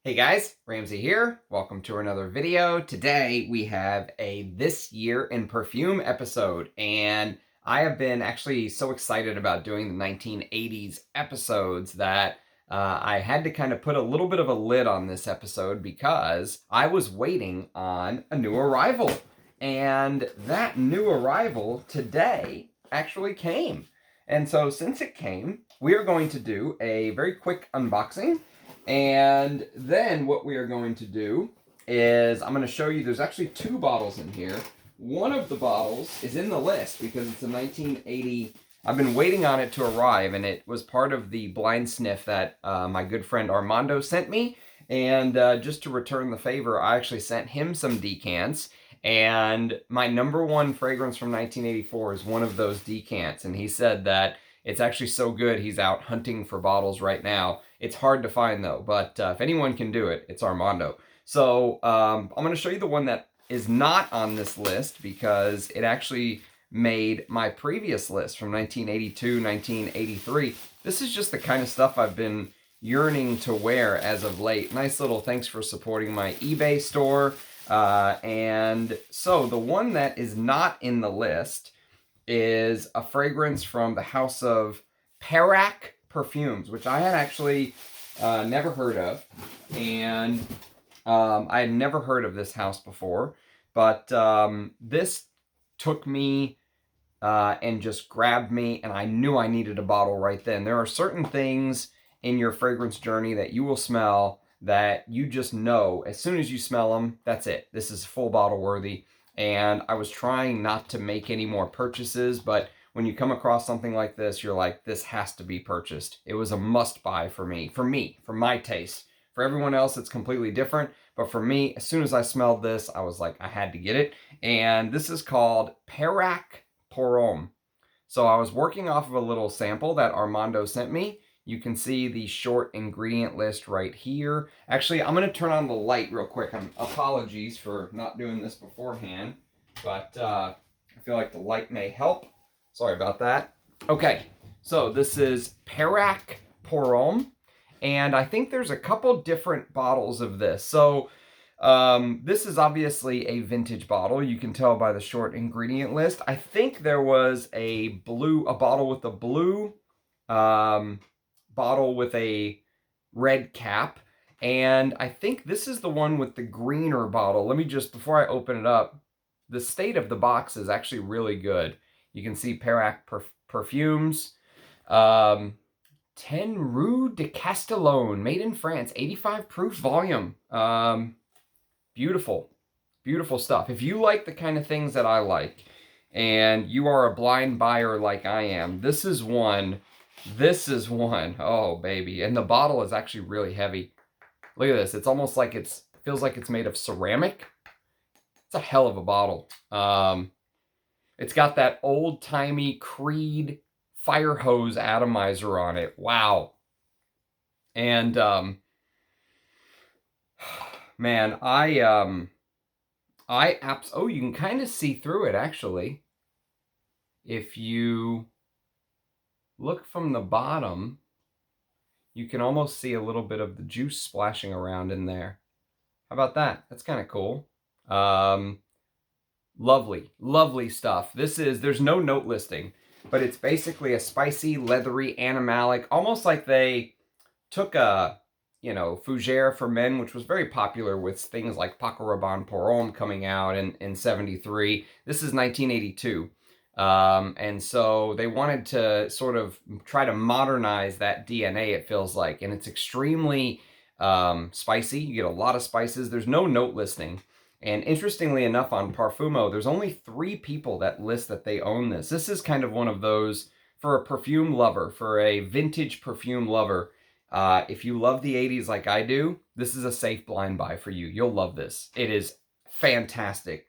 Hey guys, Ramsey here. Welcome to another video. Today we have a This Year in Perfume episode, and I have been actually so excited about doing the 1980s episodes that I had to kind of put a little bit of a lid on this episode because I was waiting on a new arrival. And that new arrival today actually came. And so since it came, we are going to do a very quick unboxing. And then what we are going to do is I'm going to show you, there's actually two bottles in here. One of the bottles is in the list because it's a 1980. I've been waiting on it to arrive, and it was part of the blind sniff that my good friend Armando sent me. And just to return the favor, I actually sent him some decants. And my number one fragrance from 1984 is one of those decants. And he said that it's actually so good, he's out hunting for bottles right now. It's hard to find though, but if anyone can do it, it's Armando. So I'm going to show you the one that is not on this list because it actually made my previous list from 1982, 1983. This is just the kind of stuff I've been yearning to wear as of late. Nice little thanks for supporting my eBay store. And so the one that is not in the list is a fragrance from the house of Perfume Perfumes, which I had actually never heard of. And I had never heard of this house before. But this took me and just grabbed me, and I knew I needed a bottle right then. There are certain things in your fragrance journey that you will smell that you just know as soon as you smell them, that's it. This is full bottle worthy. And I was trying not to make any more purchases, but when you come across something like this, you're like, this has to be purchased. It was a must buy for me, for my taste. For everyone else, it's completely different. But for me, as soon as I smelled this, I was like, I had to get it. And this is called Perfume. So I was working off of a little sample that Armando sent me. You can see the short ingredient list right here. Actually, I'm going to turn on the light real quick. Apologies for not doing this beforehand, but I feel like the light may help. Sorry about that. Okay, so this is Perfume, and I think there's a couple different bottles of this. So this is obviously a vintage bottle. You can tell by the short ingredient list. I think there was a bottle with a blue bottle with a red cap, and I think this is the one with the greener bottle. Let me just, before I open it up, the state of the box is actually really good. You can see Perfumes, 10 Rue de Castellone, made in France, 85 proof volume. Beautiful, beautiful stuff. If you like the kind of things that I like, and you are a blind buyer like I am, this is one. Oh, baby. And the bottle is actually really heavy. Look at this. It's almost like feels like it's made of ceramic. It's a hell of a bottle. It's got that old-timey Creed fire hose atomizer on it. Wow. And, man, oh, you can kind of see through it, actually. If you look from the bottom, you can almost see a little bit of the juice splashing around in there. How about that? That's kind of cool. Lovely, lovely stuff. There's no note listing, but it's basically a spicy, leathery, animalic, almost like they took a, fougere for men, which was very popular with things like Paco Rabanne Pour Homme coming out in 73. This is 1982. And so they wanted to sort of try to modernize that DNA, it feels like. And it's extremely spicy. You get a lot of spices. There's no note listing. And interestingly enough, on Parfumo, there's only 3 people that list that they own this. This is kind of one of those, for a perfume lover, for a vintage perfume lover. If you love the 80s like I do, this is a safe blind buy for you. You'll love this. It is fantastic.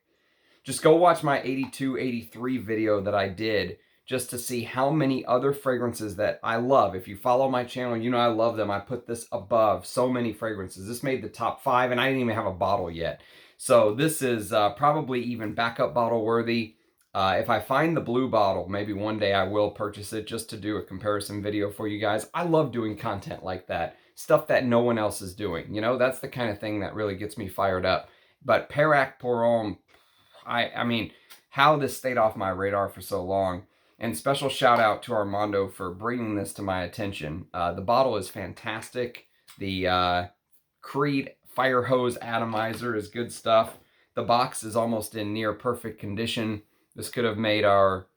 Just go watch my 82, 83 video that I did just to see how many other fragrances that I love. If you follow my channel, you know I love them. I put this above so many fragrances. This made the top 5, and I didn't even have a bottle yet. So this is probably even backup bottle worthy. If I find the blue bottle, maybe one day I will purchase it just to do a comparison video for you guys. I love doing content like that. stuff that no one else is doing. You know, that's the kind of thing that really gets me fired up. But Perrac Pour Homme, I mean, how this stayed off my radar for so long. And special shout out to Armando for bringing this to my attention. The bottle is fantastic. The Creed Fire Hose Atomizer is good stuff. The box is almost in near perfect condition. This could have made our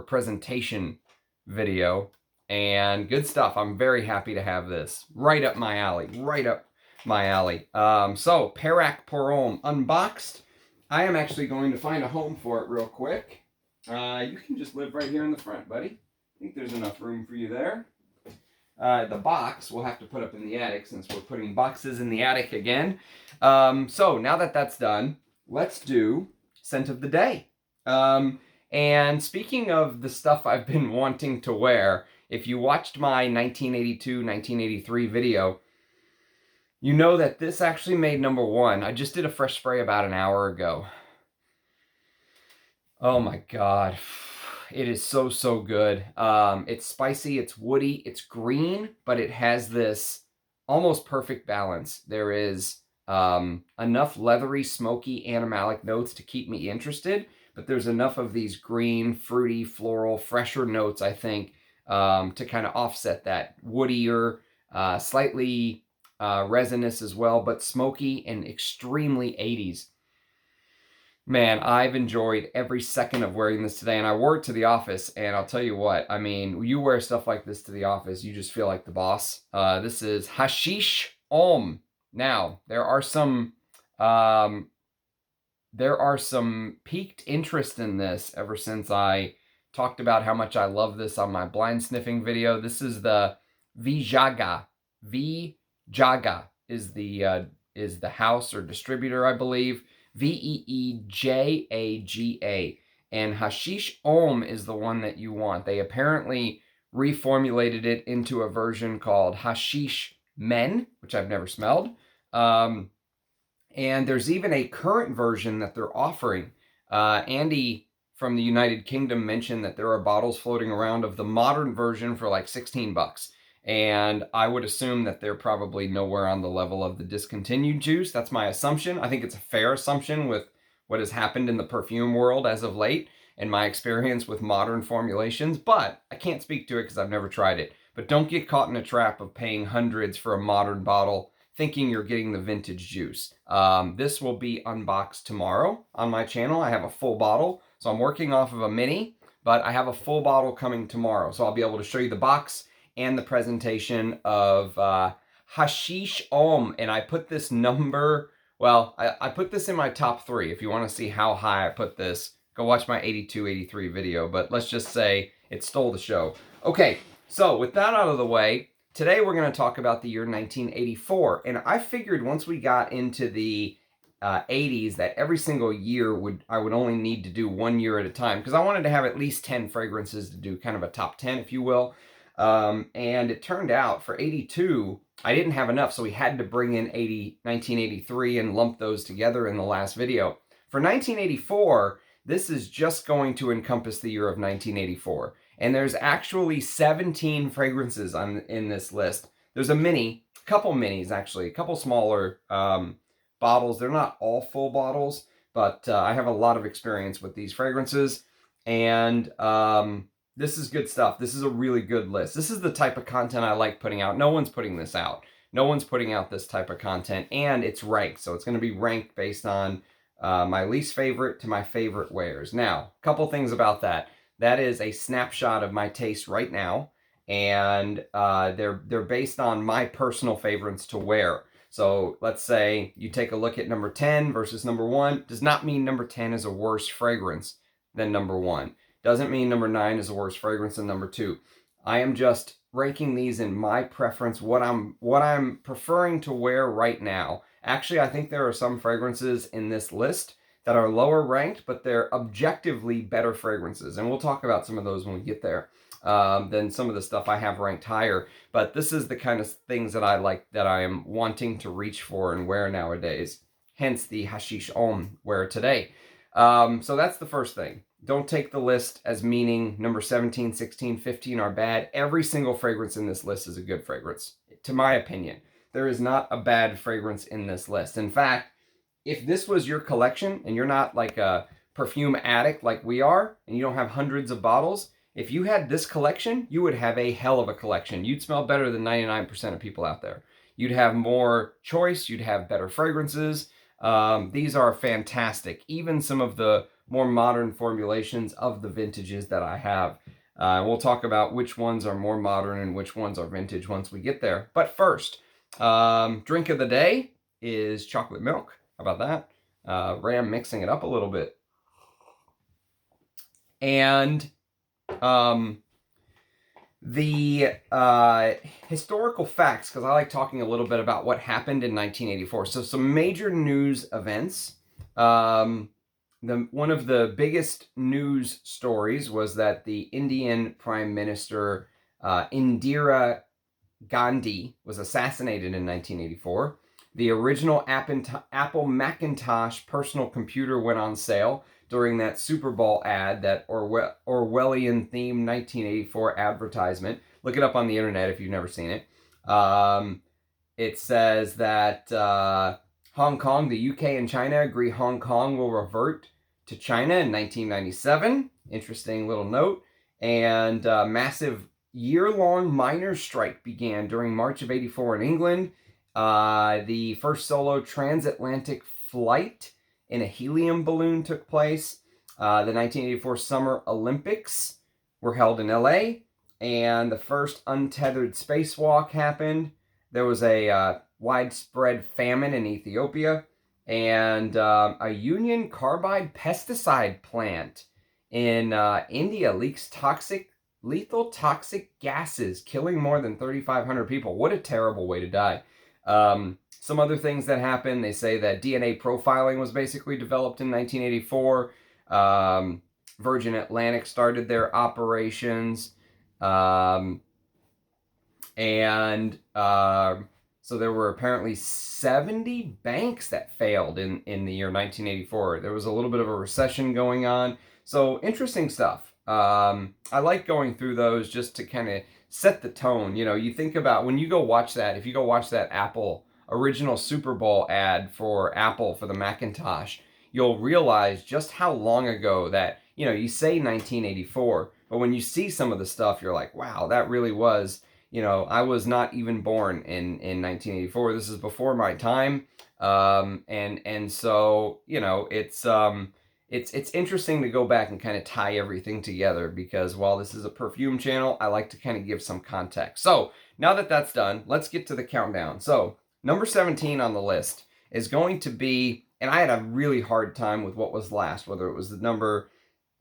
presentation video, and good stuff. I'm very happy to have this. Right up my alley. Right up my alley. So Perrac Pour Homme unboxed. I am actually going to find a home for it real quick. You can just live right here in the front, buddy. I think there's enough room for you there. The box we'll have to put up in the attic since we're putting boxes in the attic again. So now that that's done, let's do scent of the day. And speaking of the stuff I've been wanting to wear, if you watched my 1982, 1983 video, you know that this actually made #1. I just did a fresh spray about an hour ago. Oh my God. It is so, so good. It's spicy, it's woody, it's green, but it has this almost perfect balance. There is enough leathery, smoky, animalic notes to keep me interested, but there's enough of these green, fruity, floral, fresher notes, I think, to kind of offset that. Woodier, slightly resinous as well, but smoky and extremely 80s. Man, I've enjoyed every second of wearing this today, and I wore it to the office, and I'll tell you what, I mean, you wear stuff like this to the office, you just feel like the boss. This is Hascish L'Homme. Now, there are some piqued interest in this ever since I talked about how much I love this on my blind sniffing video. This is the Veejaga. Veejaga is the house or distributor, I believe. Veejaga. And Hascish L'Homme is the one that you want. They apparently reformulated it into a version called Hascish Men, which I've never smelled. And there's even a current version that they're offering. Andy from the United Kingdom mentioned that there are bottles floating around of the modern version for like 16 bucks. And I would assume that they're probably nowhere on the level of the discontinued juice. That's my assumption. I think it's a fair assumption with what has happened in the perfume world as of late and my experience with modern formulations, but I can't speak to it because I've never tried it. But don't get caught in a trap of paying hundreds for a modern bottle thinking you're getting the vintage juice. This will be unboxed tomorrow on my channel. I have a full bottle, so I'm working off of a mini, but I have a full bottle coming tomorrow. So I'll be able to show you the box and the presentation of Hascish L'Homme. And I put this number, well, I put this in my top 3. If you want to see how high I put this, go watch my 82, 83 video. But let's just say it stole the show. Okay, so with that out of the way, today we're going to talk about the year 1984. And I figured once we got into the 80s that every single year I would only need to do 1 year at a time, because I wanted to have at least 10 fragrances to do kind of a top 10, if you will. And it turned out for 82, I didn't have enough, so we had to bring in 1983 and lump those together in the last video. For 1984, this is just going to encompass the year of 1984. And there's actually 17 fragrances in this list. There's a couple minis actually, a couple smaller bottles. They're not all full bottles, but I have a lot of experience with these fragrances. And this is good stuff. This is a really good list. This is the type of content I like putting out. No one's putting this out. No one's putting out this type of content, and it's ranked. So it's going to be ranked based on my least favorite to my favorite wears. Now, a couple things about that. That is a snapshot of my taste right now, and they're based on my personal favorites to wear. So let's say you take a look at number 10 versus number 1. Does not mean number 10 is a worse fragrance than number 1. Doesn't mean number 9 is a worse fragrance than number 2. I am just ranking these in my preference, what I'm preferring to wear right now. Actually, I think there are some fragrances in this list that are lower ranked, but they're objectively better fragrances. And we'll talk about some of those when we get there, than some of the stuff I have ranked higher. But this is the kind of things that I like, that I am wanting to reach for and wear nowadays. Hence the Hascish L'Homme wear today. So that's the first thing. don't take the list as meaning number 17, 16, 15 are bad. Every single fragrance in this list is a good fragrance, to my opinion. There is not a bad fragrance in this list. In fact, if this was your collection and you're not like a perfume addict like we are, and you don't have hundreds of bottles, if you had this collection, you would have a hell of a collection. You'd smell better than 99% of people out there. You'd have more choice. You'd have better fragrances. These are fantastic. Even some of the more modern formulations of the vintages that I have. We'll talk about which ones are more modern and which ones are vintage once we get there. But first, drink of the day is chocolate milk. How about that? Ram mixing it up a little bit. And the historical facts, because I like talking a little bit about what happened in 1984. So some major news events. One of the biggest news stories was that the Indian Prime Minister Indira Gandhi was assassinated in 1984. The original Apple Macintosh personal computer went on sale during that Super Bowl ad, that Orwellian themed 1984 advertisement. Look it up on the internet if you've never seen it. It says that Hong Kong, the UK and China agree Hong Kong will revert to China in 1997. Interesting little note. And massive year-long miners' strike began during March of 84 in England. The first solo transatlantic flight in a helium balloon took place. The 1984 Summer Olympics were held in LA, and the first untethered spacewalk happened. There was a widespread famine in Ethiopia, and a Union Carbide pesticide plant in India leaks lethal toxic gases, killing more than 3,500 people. What a terrible way to die. Some other things that happened, they say that DNA profiling was basically developed in 1984. Virgin Atlantic started their operations. So there were apparently 70 banks that failed in the year 1984. There was a little bit of a recession going on. So interesting stuff. I like going through those just to kind of set the tone. You know, you think about when you go watch that, if you go watch that Apple original Super Bowl ad for Apple for the Macintosh, you'll realize just how long ago that, you know, you say 1984, but when you see some of the stuff, you're like, wow, that really was, you know, I was not even born in 1984. This is before my time. And so, you know, it's interesting to go back and kind of tie everything together, because while this is a perfume channel, I like to kind of give some context. So now that that's done, let's get to the countdown. So number 17 on the list is going to be, and I had a really hard time with what was last, whether it was the number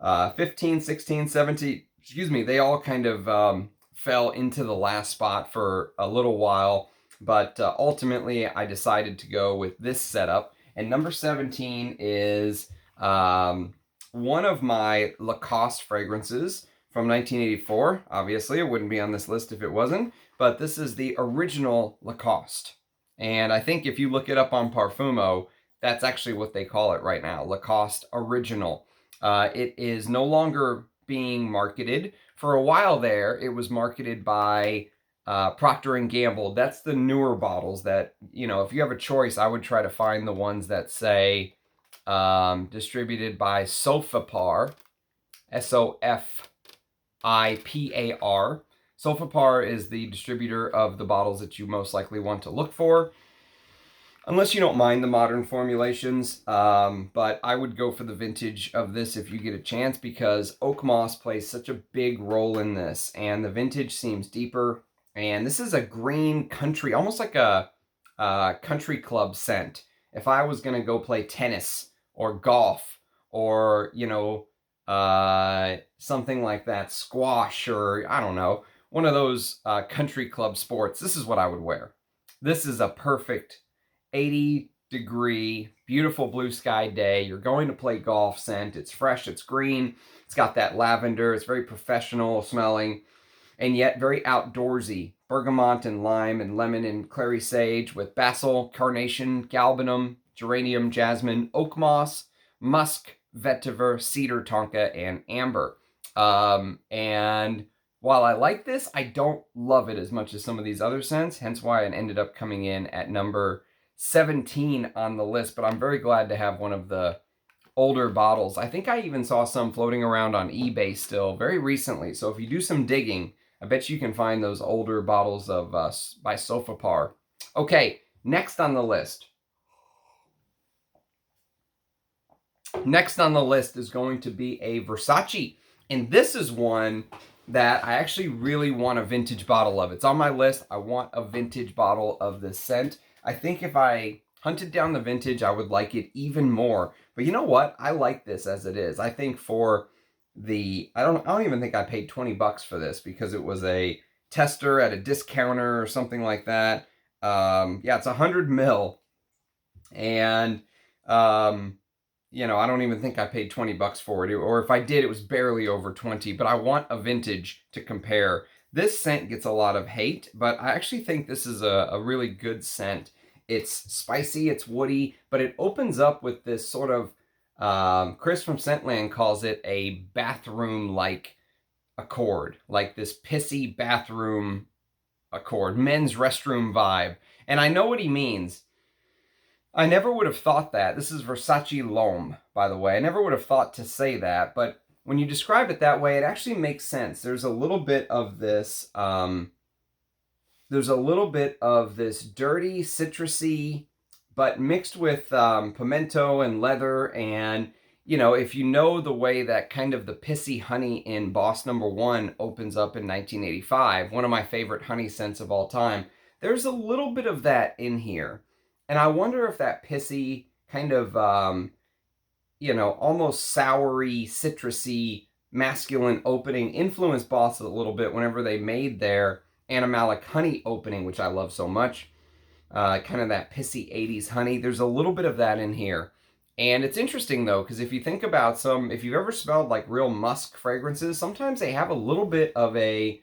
15, 16, 17, excuse me, they all kind of fell into the last spot for a little while, but ultimately I decided to go with this setup. And number 17 is one of my Lacoste fragrances from 1984. Obviously, it wouldn't be on this list if it wasn't, but this is the original Lacoste. And I think if you look it up on Parfumo, that's actually what they call it right now, Lacoste Original. It is no longer being marketed. For a while there, it was marketed by Procter & Gamble. That's the newer bottles that, you know, if you have a choice, I would try to find the ones that say distributed by Sofapar, Sofipar. Sofapar is the distributor of the bottles that you most likely want to look for, unless you don't mind the modern formulations. But I would go for the vintage of this if you get a chance, because oak moss plays such a big role in this, and the vintage seems deeper. And this is a green country, almost like a country club scent. If I was going to go play tennis or golf or, you know, something like that, squash, or I don't know, one of those country club sports, this is what I would wear. This is a perfect 80-degree, beautiful blue sky day. You're going to play golf scent. It's fresh, it's green, it's got that lavender, it's very professional smelling, and yet very outdoorsy. Bergamot and lime and lemon and clary sage with basil, carnation, galbanum, geranium, jasmine, oak moss, musk, vetiver, cedar, tonka, and amber. And while I like this, I don't love it as much as some of these other scents, hence why it ended up coming in at number 17 on the list, but I'm very glad to have one of the older bottles. I think I even saw some floating around on eBay still very recently, so if you do some digging, I bet you can find those older bottles of by Sofapar. Okay, next on the list. Next on the list is going to be a Versace, and this is one that I actually really want a vintage bottle of. It's on my list. I want a vintage bottle of this scent. I think if I hunted down the vintage, I would like it even more. But you know what? I like this as it is. I think for the, I don't even think I paid 20 bucks for this because it was a tester at a discounter or something like that. Yeah, it's 100 mil. And, you know, I don't even think I paid 20 bucks for it. Or if I did, it was barely over 20. But I want a vintage to compare. This scent gets a lot of hate, but I actually think this is a really good scent. It's spicy, it's woody, but it opens up with this sort of, Chris from Scentland calls it a bathroom-like accord, like this pissy bathroom accord, men's restroom vibe. And I know what he means. I never would have thought that. This is Versace L'Homme, by the way. I never would have thought to say that, but when you describe it that way, it actually makes sense. There's a little bit of this, dirty, citrusy, but mixed with pimento and leather. And, you know, if you know the way that kind of the pissy honey in Boss Number 1 opens up in 1985, one of my favorite honey scents of all time, there's a little bit of that in here. And I wonder if that pissy kind of, you know, almost soury, citrusy, masculine opening influenced Boss a little bit whenever they made their animalic honey opening, which I love so much. Kind of that pissy 80s honey. There's a little bit of that in here. And it's interesting, though, because if you think about if you've ever smelled like real musk fragrances, sometimes they have a little bit of a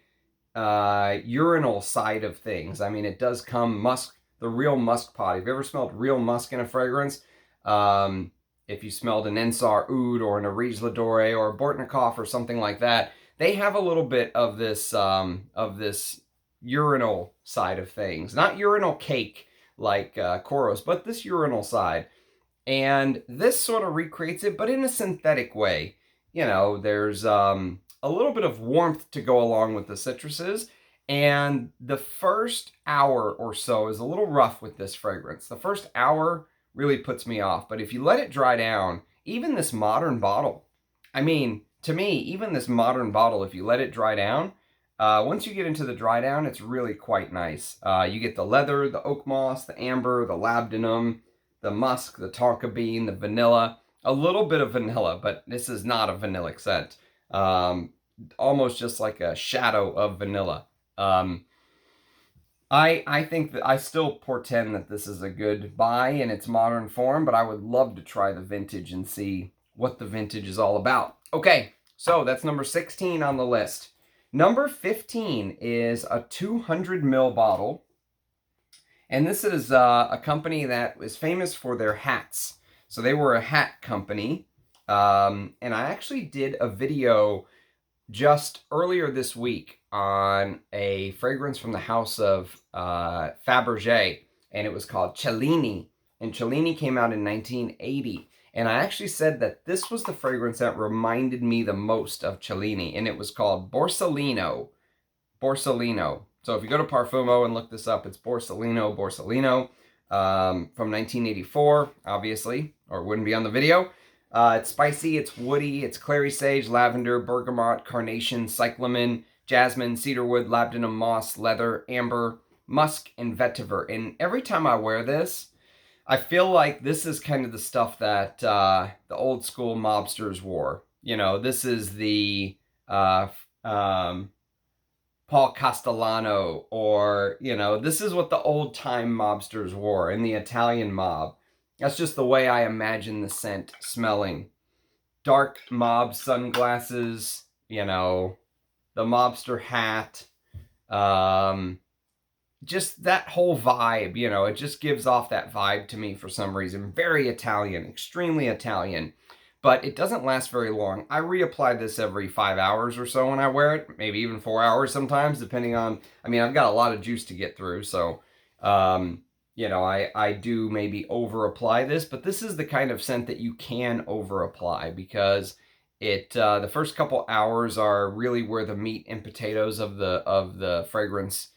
urinal side of things. I mean, it does come musk, the real musk pot. Have you ever smelled real musk in a fragrance? If you smelled an Ensar Oud or an Arise Ladore or a Bortnikov or something like that, they have a little bit of this urinal side of things. Not urinal cake like Koros, but this urinal side. And this sort of recreates it, but in a synthetic way. You know, there's a little bit of warmth to go along with the citruses. And the first hour or so is a little rough with this fragrance. The first hour really puts me off. But if you let it dry down, even this modern bottle, I mean, to me, even this modern bottle, if you let it dry down, once you get into the dry down, it's really quite nice. You get the leather, the oak moss, the amber, the labdanum, the musk, the tonka bean, the vanilla, a little bit of vanilla, but this is not a vanillic scent. Almost just like a shadow of vanilla. I think that I still portend that this is a good buy in its modern form, but I would love to try the vintage and see what the vintage is all about. Okay, so that's number 16 on the list. Number 15 is a 200 ml bottle. And this is a company that is famous for their hats. So they were a hat company. And I actually did a video just earlier this week on a fragrance from the house of Fabergé. And it was called Cellini. And Cellini came out in 1980. And I actually said that this was the fragrance that reminded me the most of Cellini. And it was called Borsalino. Borsalino. So if you go to Parfumo and look this up, it's Borsalino Borsalino from 1984, obviously, or it wouldn't be on the video. It's spicy, it's woody, it's clary sage, lavender, bergamot, carnation, cyclamen, jasmine, cedarwood, labdanum, moss, leather, amber, musk, and vetiver. And every time I wear this, I feel like this is kind of the stuff that the old school mobsters wore. You know, this is the Paul Castellano, or, you know, this is what the old-time mobsters wore in the Italian mob. That's just the way I imagine the scent smelling. Dark mob sunglasses, you know, the mobster hat, just that whole vibe, you know, it just gives off that vibe to me for some reason. Very Italian, extremely Italian. but it doesn't last very long. I reapply this every 5 hours or so when I wear it, maybe even 4 hours sometimes, depending on, I mean, I've got a lot of juice to get through, so, you know, I do maybe over-apply this, but this is the kind of scent that you can over-apply because the first couple hours are really where the meat and potatoes of the fragrance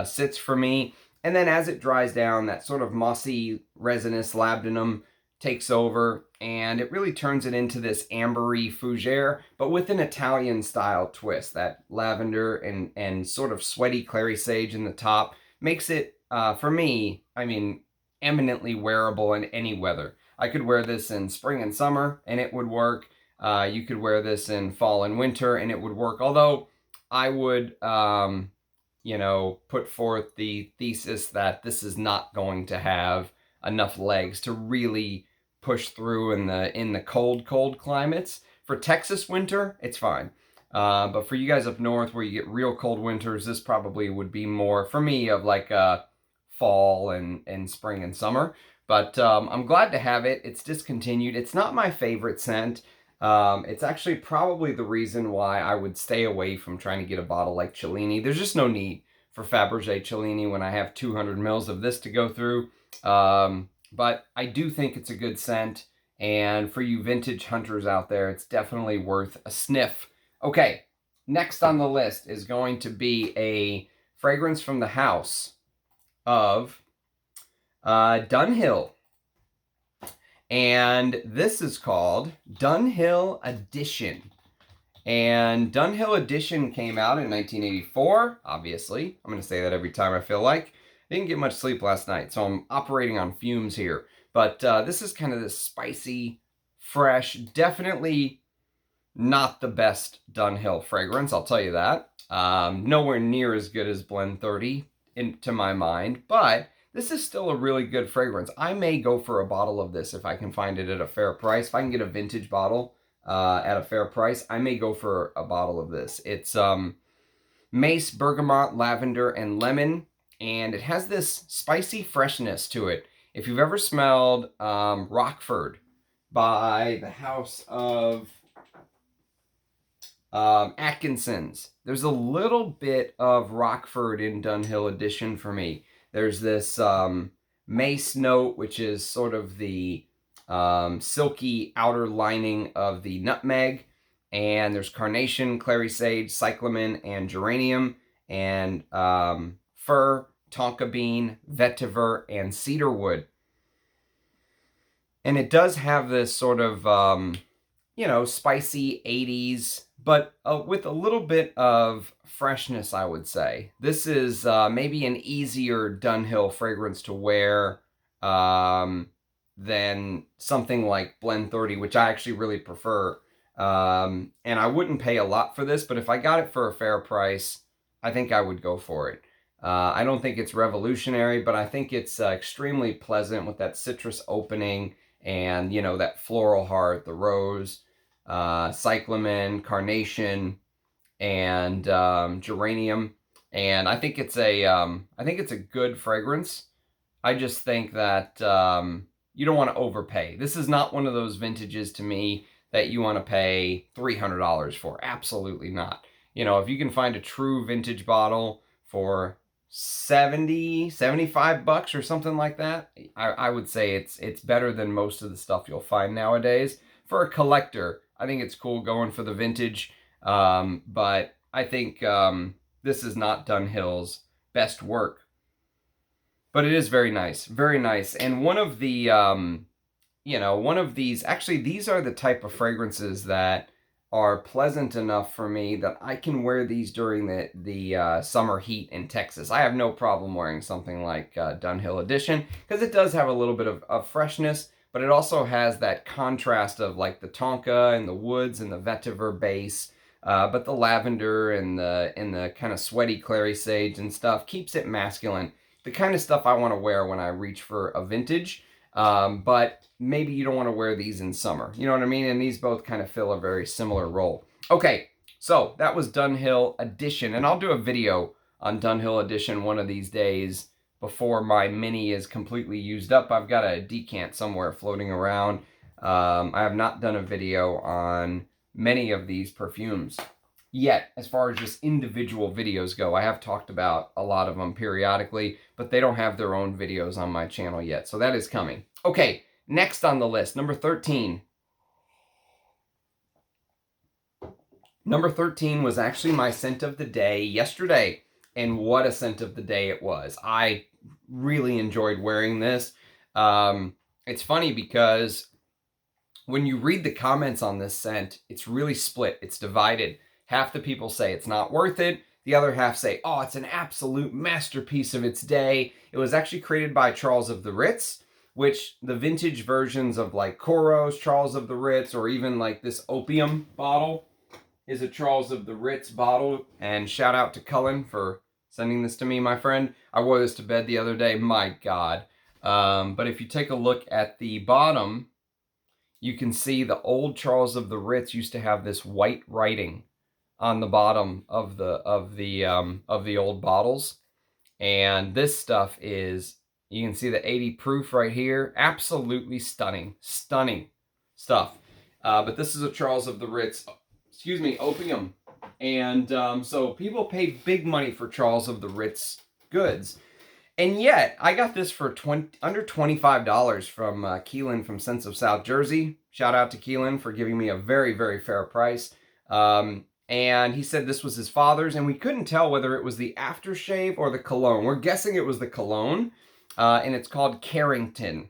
sits for me. And then as it dries down, that sort of mossy, resinous labdanum takes over, and it really turns it into this ambery fougere, but with an Italian-style twist. That lavender and sort of sweaty clary sage in the top makes it, for me, I mean, eminently wearable in any weather. I could wear this in spring and summer, and it would work. You could wear this in fall and winter, and it would work. Although I would, you know, put forth the thesis that this is not going to have enough legs to really push through in the cold climates. For Texas winter, it's fine. But for you guys up north where you get real cold winters, this probably would be more, for me, of like a fall and spring and summer. But I'm glad to have it. It's discontinued. It's not my favorite scent. It's actually probably the reason why I would stay away from trying to get a bottle like Cellini. There's just no need for Fabergé Cellini when I have 200 mils of this to go through. But I do think it's a good scent, and for you vintage hunters out there, it's definitely worth a sniff. Okay, next on the list is going to be a fragrance from the house of Dunhill. And this is called Dunhill Edition. And Dunhill Edition came out in 1984, obviously. I'm going to say that every time I feel like. I didn't get much sleep last night, so I'm operating on fumes here. But this is kind of this spicy, fresh, definitely not the best Dunhill fragrance, I'll tell you that. Nowhere near as good as Blend 30, to my mind, but this is still a really good fragrance. I may go for a bottle of this if I can find it at a fair price. If I can get a vintage bottle at a fair price, I may go for a bottle of this. It's mace, bergamot, lavender, and lemon, and it has this spicy freshness to it. If you've ever smelled Rockford by the house of Atkinsons, there's a little bit of Rockford in Dunhill Edition for me. There's this mace note, which is sort of the silky outer lining of the nutmeg. And there's carnation, clary sage, cyclamen, and geranium. And fir, tonka bean, vetiver, and cedarwood. And it does have this sort of, you know, spicy 80s, but with a little bit of freshness, I would say. This is maybe an easier Dunhill fragrance to wear than something like Blend 30, which I actually really prefer. And I wouldn't pay a lot for this, but if I got it for a fair price, I think I would go for it. I don't think it's revolutionary, but I think it's extremely pleasant with that citrus opening and, you know, that floral heart, the rose, cyclamen, carnation, and geranium. And I think it's a good fragrance. I just think that you don't want to overpay. This is not one of those vintages to me that you want to pay $300 for. Absolutely not. You know, if you can find a true vintage bottle for 70, 75 bucks or something like that, I would say it's better than most of the stuff you'll find nowadays. For a collector, I think it's cool going for the vintage, but I think this is not Dunhill's best work. But it is very nice, very nice. And one of the, you know, one of these, actually these are the type of fragrances that are pleasant enough for me that I can wear these during the summer heat in Texas. I have no problem wearing something like Dunhill Edition because it does have a little bit of freshness, but it also has that contrast of like the tonka and the woods and the vetiver base, but the lavender and the kind of sweaty clary sage and stuff keeps it masculine. The kind of stuff I want to wear when I reach for a vintage, but maybe you don't want to wear these in summer. You know what I mean? And these both kind of fill a very similar role. Okay, so that was Dunhill Edition, and I'll do a video on Dunhill Edition one of these days before my mini is completely used up. I've got a decant somewhere floating around. I have not done a video on many of these perfumes yet, as far as just individual videos go. I have talked about a lot of them periodically, but they don't have their own videos on my channel yet, so that is coming. Okay, next on the list, number 13. Number 13 was actually my scent of the day yesterday, and what a scent of the day it was. I really enjoyed wearing this. It's funny because when you read the comments on this scent, it's really split. It's divided. Half the people say it's not worth it. The other half say, oh, it's an absolute masterpiece of its day. It was actually created by Charles of the Ritz, which the vintage versions of like Coros, Charles of the Ritz, or even like this opium bottle is a Charles of the Ritz bottle. And shout out to Cullen for sending this to me, my friend. I wore this to bed the other day. My God. But if you take a look at the bottom, you can see the old Charles of the Ritz used to have this white writing on the bottom of the old bottles, and this stuff is, you can see the 80 proof right here. Absolutely stunning stuff. But this is a Charles of the Ritz, excuse me, opium, and so people pay big money for Charles of the Ritz goods. And yet, I got this for under $25 from Keelan from Sense of South Jersey. Shout out to Keelan for giving me a very, very fair price. And he said this was his father's, and we couldn't tell whether it was the aftershave or the cologne. We're guessing it was the cologne, and it's called Carrington.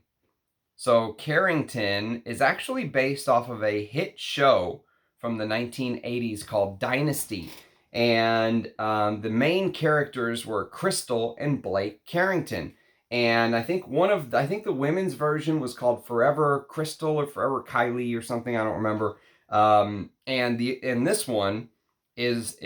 So Carrington is actually based off of a hit show from the 1980s called Dynasty. And the main characters were Crystal and Blake Carrington. And I think the women's version was called Forever Crystal or Forever Kylie or something. I don't remember. And this one is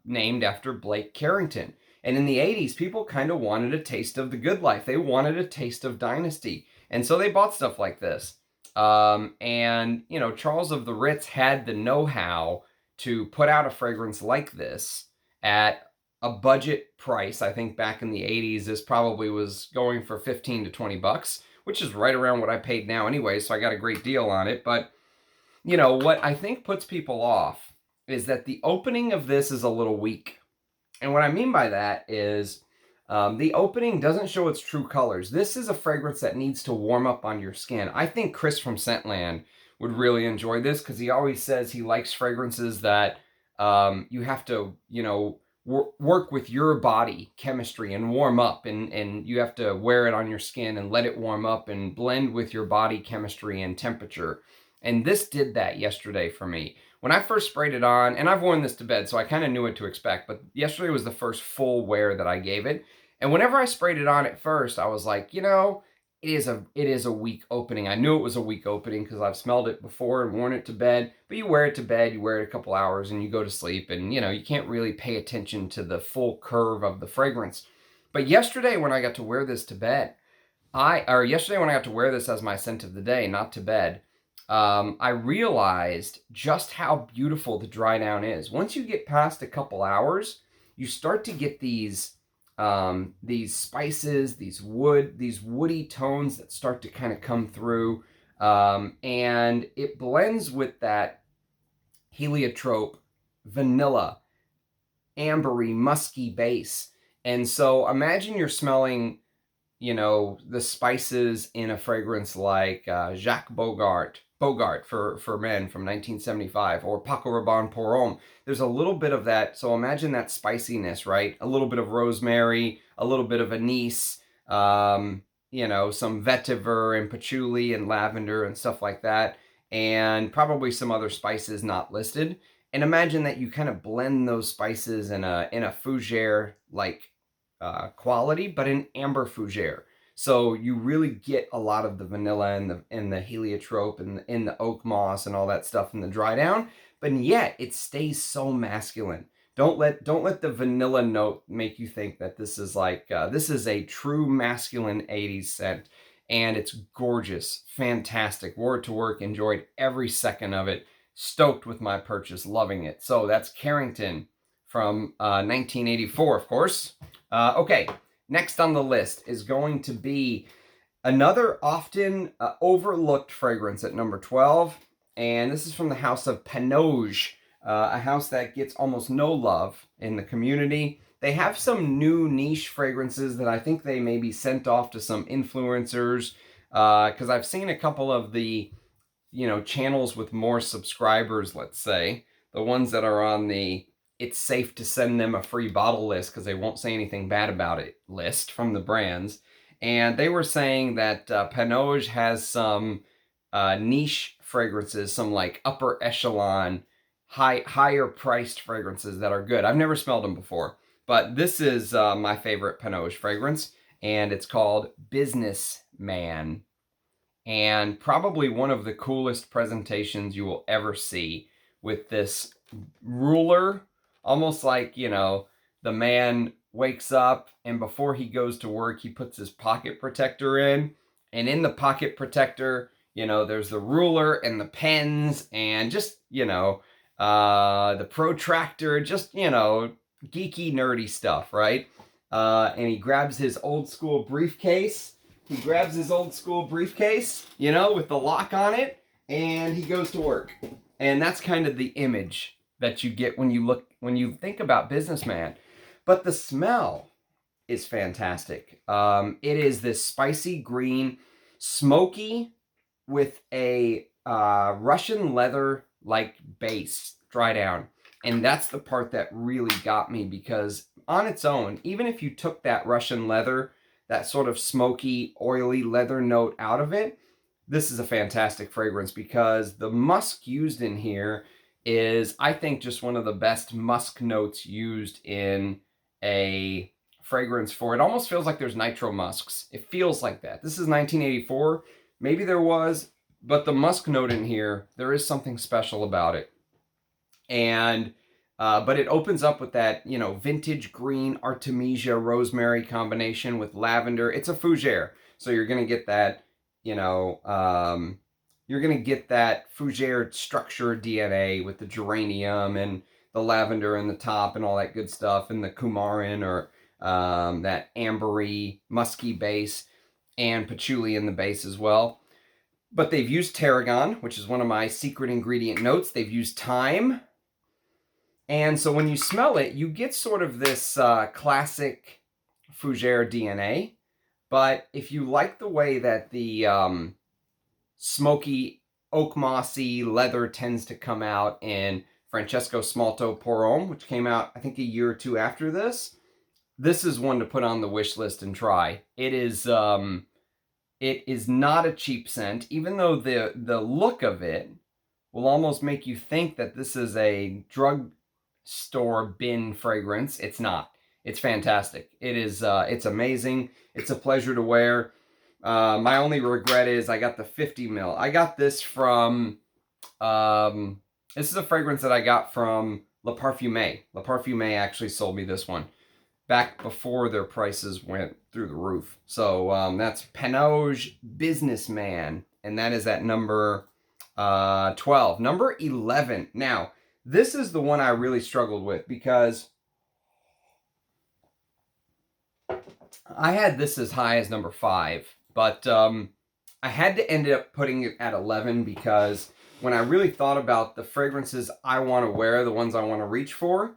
named after Blake Carrington. And in the 80s, people kind of wanted a taste of the good life. They wanted a taste of Dynasty. And so they bought stuff like this. And, you know, Charles of the Ritz had the know-how to put out a fragrance like this at a budget price. I think back in the 80s, this probably was going for 15 to 20 bucks, which is right around what I paid now anyway, so I got a great deal on it. But, you know, what I think puts people off is that the opening of this is a little weak. And what I mean by that is the opening doesn't show its true colors. This is a fragrance that needs to warm up on your skin. I think Chris from Scentland would really enjoy this because he always says he likes fragrances that you have to, you know, work with your body chemistry and warm up, and you have to wear it on your skin and let it warm up and blend with your body chemistry and temperature. And this did that yesterday for me. When I first sprayed it on, and I've worn this to bed, so I kind of knew what to expect, but yesterday was the first full wear that I gave it. And whenever I sprayed it on at first, I was like, you know, it is a weak opening. I knew it was a weak opening because I've smelled it before and worn it to bed. But you wear it to bed, you wear it a couple hours, and you go to sleep, and you know, you can't really pay attention to the full curve of the fragrance. But yesterday when I got to wear this to bed, yesterday when I got to wear this as my scent of the day, not to bed, I realized just how beautiful the dry down is. Once you get past a couple hours, you start to get these spices, these woody tones that start to kind of come through, and it blends with that heliotrope, vanilla, ambery, musky base. And so imagine you're smelling, you know, the spices in a fragrance like Jacques Bogart for men from 1975, or Paco Rabanne Pour Homme. There's a little bit of that, so imagine that spiciness, right? A little bit of rosemary, a little bit of anise, you know, some vetiver and patchouli and lavender and stuff like that, and probably some other spices not listed. And imagine that you kind of blend those spices in a fougere like quality, but in amber fougere. So you really get a lot of the vanilla and the heliotrope and in the oak moss and all that stuff in the dry down, but yet it stays so masculine. Don't let the vanilla note make you think that this is like this is a true masculine 80s scent, and it's gorgeous, fantastic. Wore it to work, enjoyed every second of it. Stoked with my purchase, loving it. So that's Carrington from 1984, of course. Okay. Next on the list is going to be Another often overlooked fragrance at number 12, and this is from the house of Panouge, a house that gets almost no love in the community. They have some new niche fragrances that I think they maybe sent off to some influencers, because I've seen a couple of the, channels with more subscribers, let's say, the ones that are on the it's safe to send them a free bottle list because they won't say anything bad about it list from the brands. And they were saying that Panouge has some niche fragrances, some like upper echelon, higher priced fragrances that are good. I've never smelled them before, but this is my favorite Panouge fragrance, and it's called Business Man. And probably one of the coolest presentations you will ever see, with this ruler, almost like, the man wakes up and before he goes to work, he puts his pocket protector in. And in the pocket protector, there's the ruler and the pens and just, the protractor, just, geeky, nerdy stuff, right? And he grabs his old school briefcase. With the lock on it, and he goes to work. And that's kind of the image that you get when you think about businessman. But the smell is fantastic. It is this spicy green, smoky, with a Russian leather like base, dry down. And that's the part that really got me, because on its own, even if you took that Russian leather, that sort of smoky, oily leather note out of it, this is a fantastic fragrance, because the musk used in here is, I think, just one of the best musk notes used in a fragrance. For it almost feels like there's nitro musks. It feels like that. This is 1984. Maybe there was, but the musk note in here, there is something special about it. And but it opens up with that, vintage green Artemisia rosemary combination with lavender. It's a fougere, so you're gonna get that, fougere structure DNA with the geranium and the lavender in the top and all that good stuff, and the coumarin, or that ambery, musky base, and patchouli in the base as well. But they've used tarragon, which is one of my secret ingredient notes. They've used thyme. And so when you smell it, you get sort of this classic fougere DNA. But if you like the way that the smoky, oak mossy leather tends to come out in Francesco Smalto Pour Homme, which came out, I think, a year or two after this, this is one to put on the wish list and try. It is not a cheap scent, even though the look of it will almost make you think that this is a drug store bin fragrance. It's not. It's fantastic. It is. It's amazing. It's a pleasure to wear. My only regret is I got the 50 ml. I got this from. This is a fragrance that I got from Le Parfum. Le Parfum actually sold me this one back before their prices went through the roof. So that's Panouge Business Man, and that is at number 12. Number 11. Now, this is the one I really struggled with, because I had this as high as number 5, but I had to end up putting it at 11, because when I really thought about the fragrances I want to wear, the ones I want to reach for,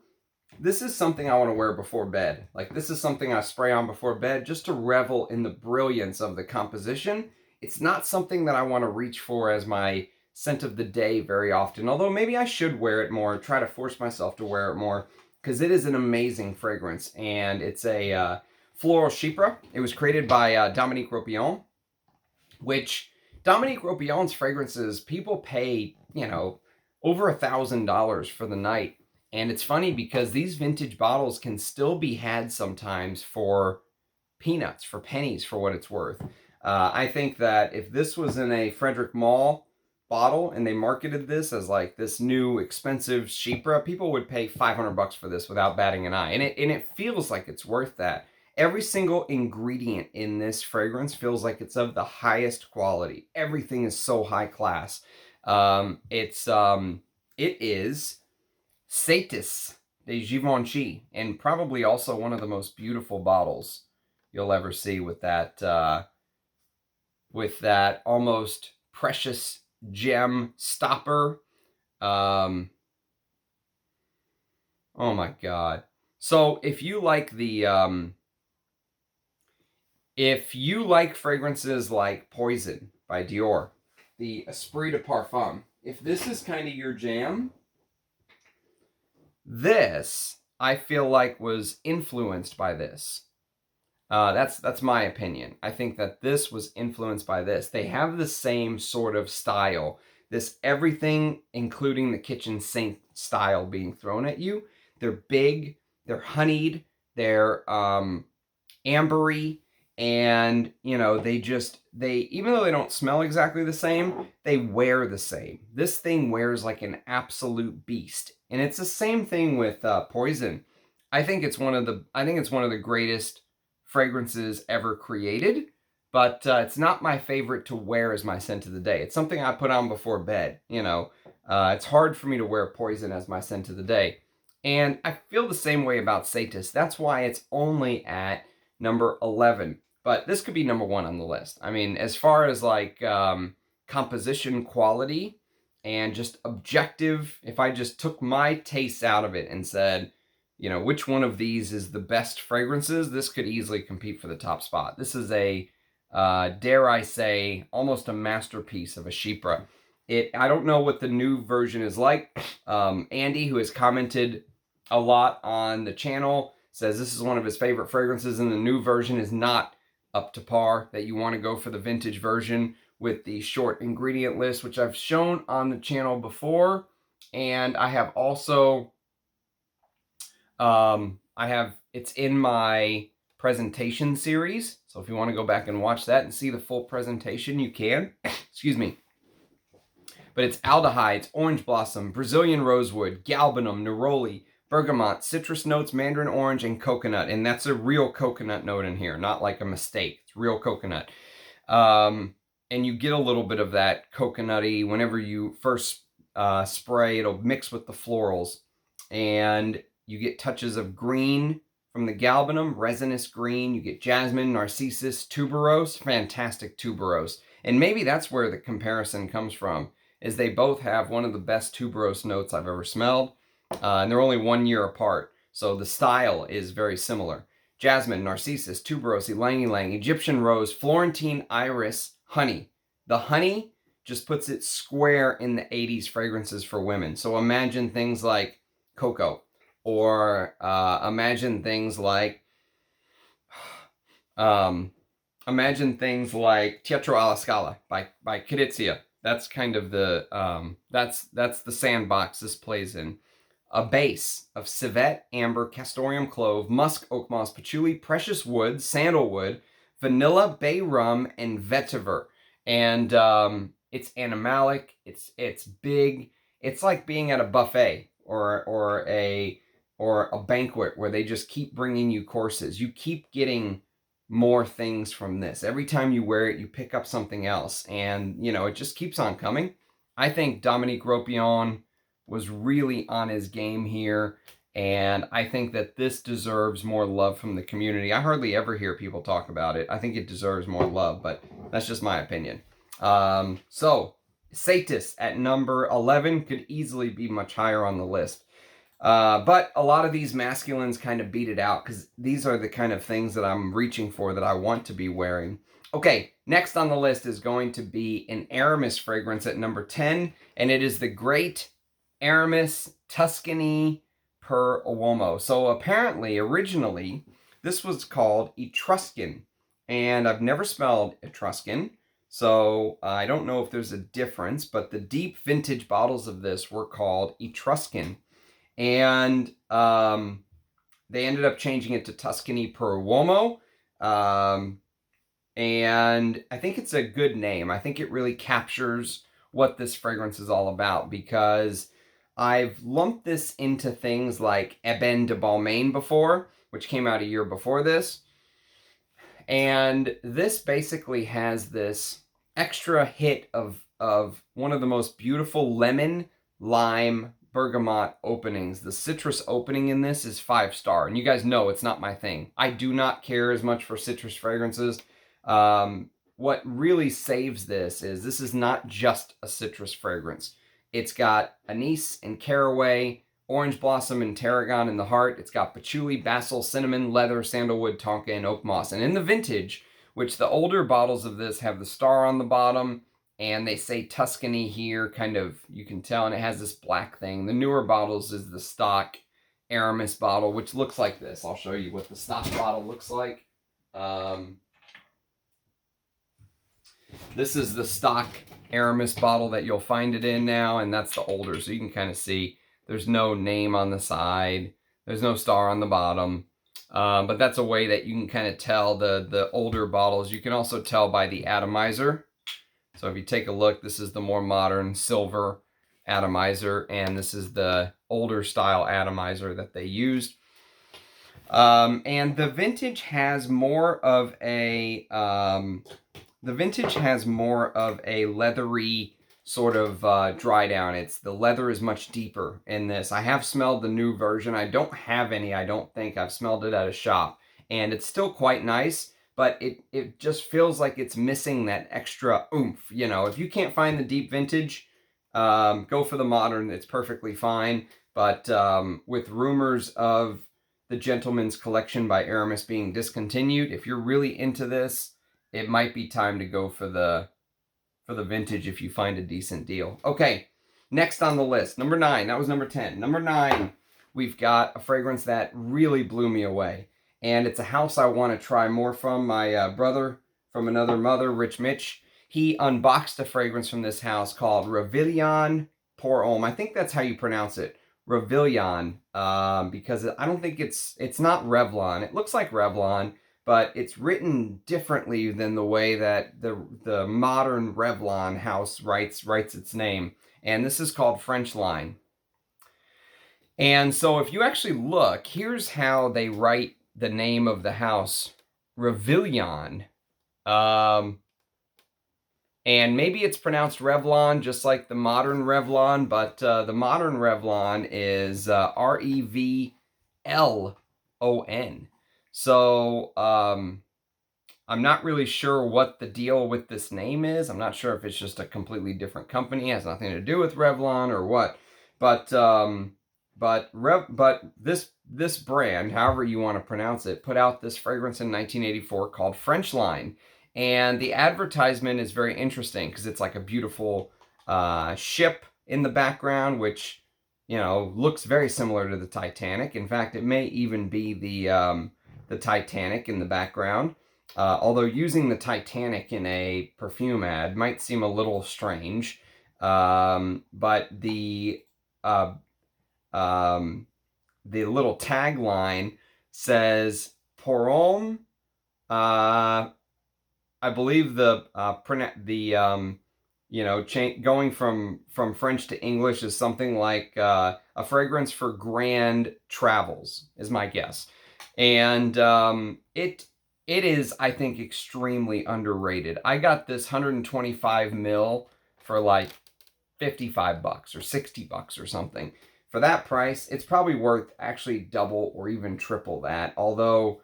this is something I want to wear before bed. Like, this is something I spray on before bed just to revel in the brilliance of the composition. It's not something that I want to reach for as my scent of the day very often, although maybe I should wear it more, try to force myself to wear it more, because it is an amazing fragrance. And it's a floral chypre. It was created by Dominique Ropillon, which Dominique Ropillon's fragrances, people pay, over $1,000 for the night. And it's funny, because these vintage bottles can still be had sometimes for peanuts, for pennies, for what it's worth. I think that if this was in a Frederick Mall bottle and they marketed this as like this new expensive chypre, people would pay $500 for this without batting an eye. And it feels like it's worth that. Every single ingredient in this fragrance feels like it's of the highest quality. Everything is so high class. It is Ysatis de Givenchy, and probably also one of the most beautiful bottles you'll ever see, with that with that almost precious gem stopper. Oh my God. So if you like fragrances like Poison by Dior, the Esprit de Parfum, if this is kind of your jam, this, I feel like, was influenced by this. That's my opinion. I think that this was influenced by this. They have the same sort of style. This everything, including the kitchen sink style being thrown at you. They're big, they're honeyed, they're ambery, and you know, they even though they don't smell exactly the same, they wear the same. This thing wears like an absolute beast. And it's the same thing with Poison. I think it's one of the greatest fragrances ever created, but it's not my favorite to wear as my scent of the day. It's something I put on before bed, you know. It's hard for me to wear Poison as my scent of the day. And I feel the same way about Ysatis. That's why it's only at number 11. But this could be number 1 on the list. I mean, as far as like composition quality and just objective, if I just took my taste out of it and said, you know, which one of these is the best fragrances, this could easily compete for the top spot. This is a, dare I say, almost a masterpiece of a Chypre. I don't know what the new version is like. Andy, who has commented a lot on the channel, says this is one of his favorite fragrances, and the new version is not up to par, that you want to go for the vintage version with the short ingredient list, which I've shown on the channel before. And I have also, it's in my presentation series. So if you want to go back and watch that and see the full presentation, you can. Excuse me. But it's aldehydes, orange blossom, Brazilian rosewood, galbanum, neroli, bergamot, citrus notes, mandarin orange, and coconut. And that's a real coconut note in here, not like a mistake. It's real coconut. And you get a little bit of that coconutty whenever you first spray. It'll mix with the florals. And you get touches of green from the galbanum, resinous green. You get jasmine, narcissus, tuberose, fantastic tuberose. And maybe that's where the comparison comes from, is they both have one of the best tuberose notes I've ever smelled. And they're only 1 year apart, so the style is very similar. Jasmine, narcissus, tuberose, ylang-ylang, Egyptian rose, Florentine iris, honey. The honey just puts it square in the 80s fragrances for women. So imagine things like cocoa, or imagine things like Teatro alla Scala by Cadizia. That's kind of the that's the sandbox this plays in. A base of civet, amber, castoreum clove, musk, oak moss, patchouli, precious wood, sandalwood, vanilla, bay rum, and vetiver. And it's animalic. It's big. It's like being at a buffet or a banquet where they just keep bringing you courses. You keep getting more things from this. Every time you wear it, you pick up something else, and you know, it just keeps on coming. I think Dominique Ropion was really on his game here, and I think that this deserves more love from the community. I hardly ever hear people talk about it. I think it deserves more love, but that's just my opinion. So Ysatis at number 11 could easily be much higher on the list. But a lot of these masculines kind of beat it out, because these are the kind of things that I'm reaching for, that I want to be wearing. Okay, next on the list is going to be an Aramis fragrance at number 10, and it is the Great Aramis Tuscany per Uomo. So apparently, originally, this was called Etruscan, and I've never smelled Etruscan, so I don't know if there's a difference, but the deep vintage bottles of this were called Etruscan. And they ended up changing it to Tuscany per Uomo. And I think it's a good name. I think it really captures what this fragrance is all about, because I've lumped this into things like Ébène de Balmain before, which came out a year before this. And this basically has this extra hit of one of the most beautiful lemon, lime, bergamot openings. The citrus opening in this is 5-star. And you guys know it's not my thing. I do not care as much for citrus fragrances. what really saves this is not just a citrus fragrance. It's got anise and caraway, orange blossom and tarragon in the heart. It's got patchouli, basil, cinnamon, leather, sandalwood, tonka, and oak moss. And in the vintage, which the older bottles of this have the star on the bottom, and they say Tuscany here, kind of, you can tell, and it has this black thing. The newer bottles is the stock Aramis bottle, which looks like this. I'll show you what the stock bottle looks like. This is the stock Aramis bottle that you'll find it in now, and that's the older, so you can kind of see there's no name on the side, there's no star on the bottom, but that's a way that you can kind of tell the older bottles. You can also tell by the atomizer. So if you take a look, this is the more modern silver atomizer, and this is the older style atomizer that they used. And the vintage has more of a leathery sort of dry down. The leather is much deeper in this. I have smelled the new version. I don't have any, I don't think. I've smelled it at a shop, and it's still quite nice, but it just feels like it's missing that extra oomph. You know, if you can't find the deep vintage, go for the modern. It's perfectly fine. But with rumors of the Gentleman's Collection by Aramis being discontinued, if you're really into this, it might be time to go for the vintage if you find a decent deal. Okay, next on the list, number 9. That was number 10. Number 9, we've got a fragrance that really blew me away. And it's a house I want to try more from. My brother from another mother, Rich Mitch, he unboxed a fragrance from this house called Revillon Pour Homme. I think that's how you pronounce it. Revillon, because I don't think it's not Revlon. It looks like Revlon, but it's written differently than the way that the modern Revlon house writes its name. And this is called French Line. And so if you actually look, here's how they write the name of the house, Revillon. And maybe it's pronounced Revlon, just like the modern Revlon, but the modern Revlon is Revlon. So I'm not really sure what the deal with this name is. I'm not sure if it's just a completely different company, has nothing to do with Revlon or what. But this brand, however you want to pronounce it, put out this fragrance in 1984 called French Line. And the advertisement is very interesting because it's like a beautiful ship in the background, which, you know, looks very similar to the Titanic. In fact, it may even be the Titanic in the background. Although using the Titanic in a perfume ad might seem a little strange. But the little tagline says, Pour Homme, I believe going from French to English is something like a fragrance for grand travels, is my guess. And it is, I think, extremely underrated. I got this 125 ml for like $55 or $60 or something. For that price, it's probably worth actually double or even triple that. Although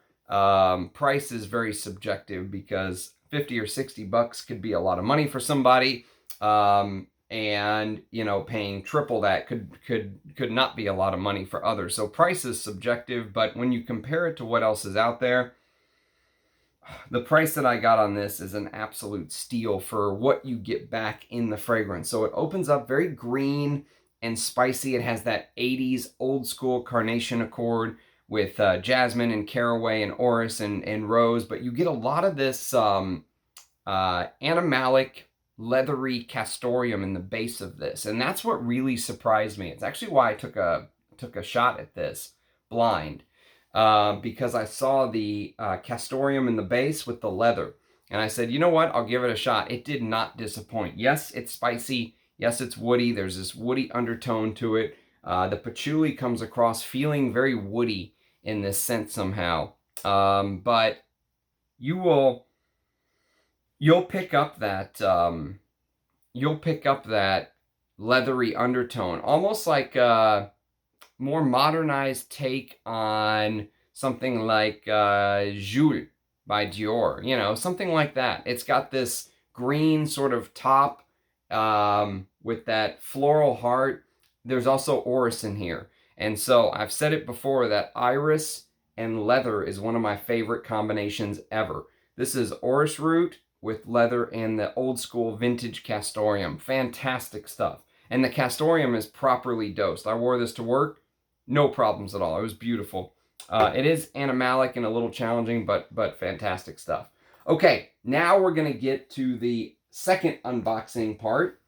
price is very subjective, because 50 or 60 bucks could be a lot of money for somebody, and you know, paying triple that could not be a lot of money for others. So price is subjective, but when you compare it to what else is out there, the price that I got on this is an absolute steal for what you get back in the fragrance. So it opens up very green and spicy. It has that 80s old school carnation accord with jasmine and caraway and orris and rose, but you get a lot of this animalic, leathery castoreum in the base of this, and that's what really surprised me. It's actually why I took a shot at this blind, because I saw the castoreum in the base with the leather, and I said, you know what, I'll give it a shot. It did not disappoint. Yes, it's spicy. Yes, it's woody. There's this woody undertone to it. The patchouli comes across feeling very woody in this scent somehow, but you'll pick up that leathery undertone, almost like a more modernized take on something like Jules by Dior, you know, something like that. It's got this green sort of top with that floral heart. There's also orris in here. And so I've said it before that iris and leather is one of my favorite combinations ever. This is orris root with leather and the old school vintage castoreum. Fantastic stuff. And the castoreum is properly dosed. I wore this to work, no problems at all. It was beautiful. It is animalic and a little challenging, but fantastic stuff. Okay, now we're gonna get to the second unboxing part.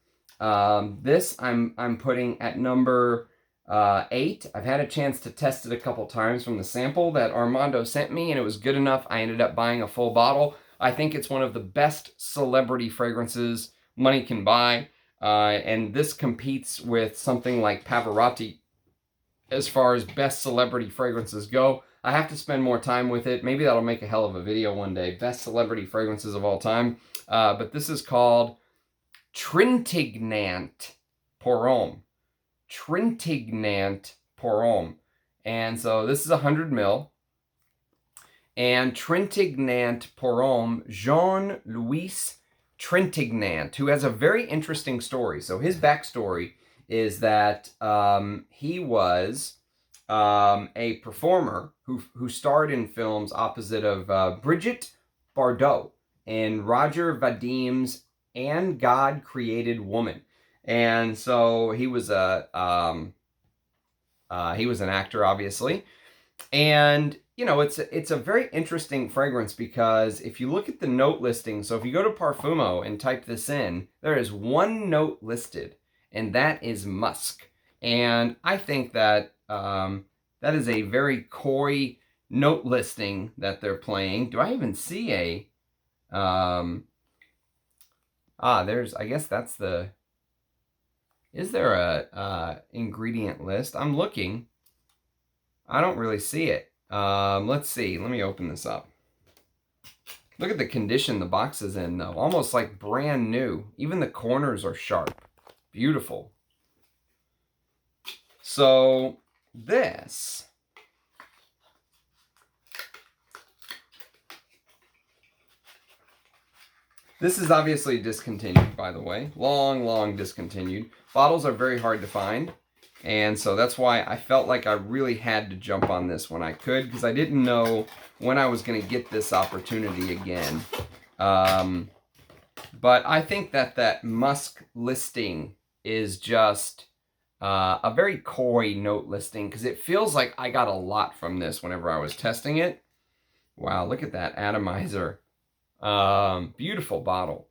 This I'm putting at number 8. I've had a chance to test it a couple times from the sample that Armando sent me, and it was good enough. I ended up buying a full bottle. I think it's one of the best celebrity fragrances money can buy, and this competes with something like Pavarotti as far as best celebrity fragrances go. I have to spend more time with it. Maybe that'll make a hell of a video one day. Best celebrity fragrances of all time. But this is called Trintignant pour Homme. Trintignant pour Homme. And so this is 100 ml. And Trintignant pour Homme, Jean-Louis Trintignant, who has a very interesting story. So his backstory is that he was a performer who starred in films opposite of Brigitte Bardot in Roger Vadim's And God Created Woman. And so he was an actor, obviously. And, you know, it's a very interesting fragrance because if you look at the note listing, so if you go to Parfumo and type this in, there is one note listed, and that is musk. And I think that that is a very coy note listing that they're playing. Do I even see a... there's... I guess that's the... Is there a ingredient list? I'm looking. I don't really see it. Let's see. Let me open this up. Look at the condition the box is in, though. Almost like brand new. Even the corners are sharp. Beautiful. So, this... This is obviously discontinued, by the way. Long discontinued. Bottles are very hard to find. And so that's why I felt like I really had to jump on this when I could, because I didn't know when I was going to get this opportunity again. But I think that musk listing is just a very coy note listing, because it feels like I got a lot from this whenever I was testing it. Wow, look at that atomizer. Beautiful bottle.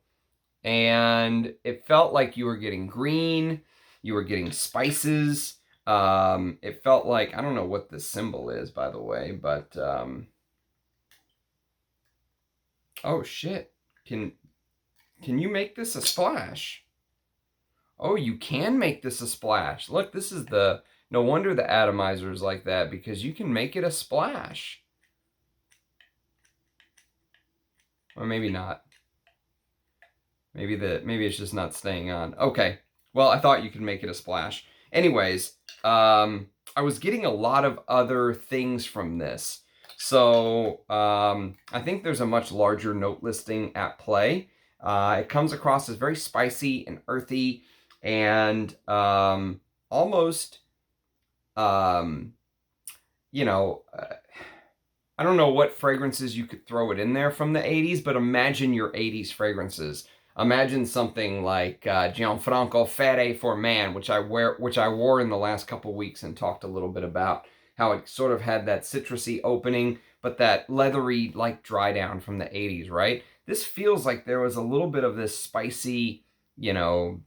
And it felt like you were getting green, you were getting spices. It felt like, I don't know what this symbol is, by the way, but, oh shit. Can you make this a splash? Oh, you can make this a splash. Look, this is no wonder the atomizer is like that, because you can make it a splash. Or maybe not. Maybe it's just not staying on. Okay. Well, I thought you could make it a splash. Anyways, I was getting a lot of other things from this. So, I think there's a much larger note listing at play. It comes across as very spicy and earthy and almost, you know... I don't know what fragrances you could throw it in there from the 80s, but imagine your 80s fragrances. Imagine something like Gianfranco Ferre for Man, which I wore in the last couple weeks and talked a little bit about how it sort of had that citrusy opening, but that leathery like dry down from the 80s, right? This feels like there was a little bit of this spicy, you know,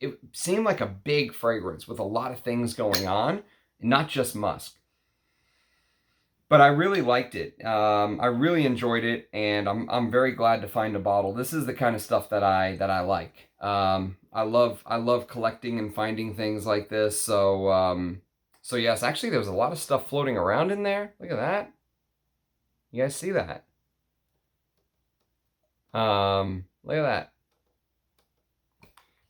it seemed like a big fragrance with a lot of things going on, not just musk. But I really liked it. I really enjoyed it, and I'm very glad to find a bottle. This is the kind of stuff that I like. I love collecting and finding things like this. So so yes, actually there was a lot of stuff floating around in there. Look at that. You guys see that? Look at that.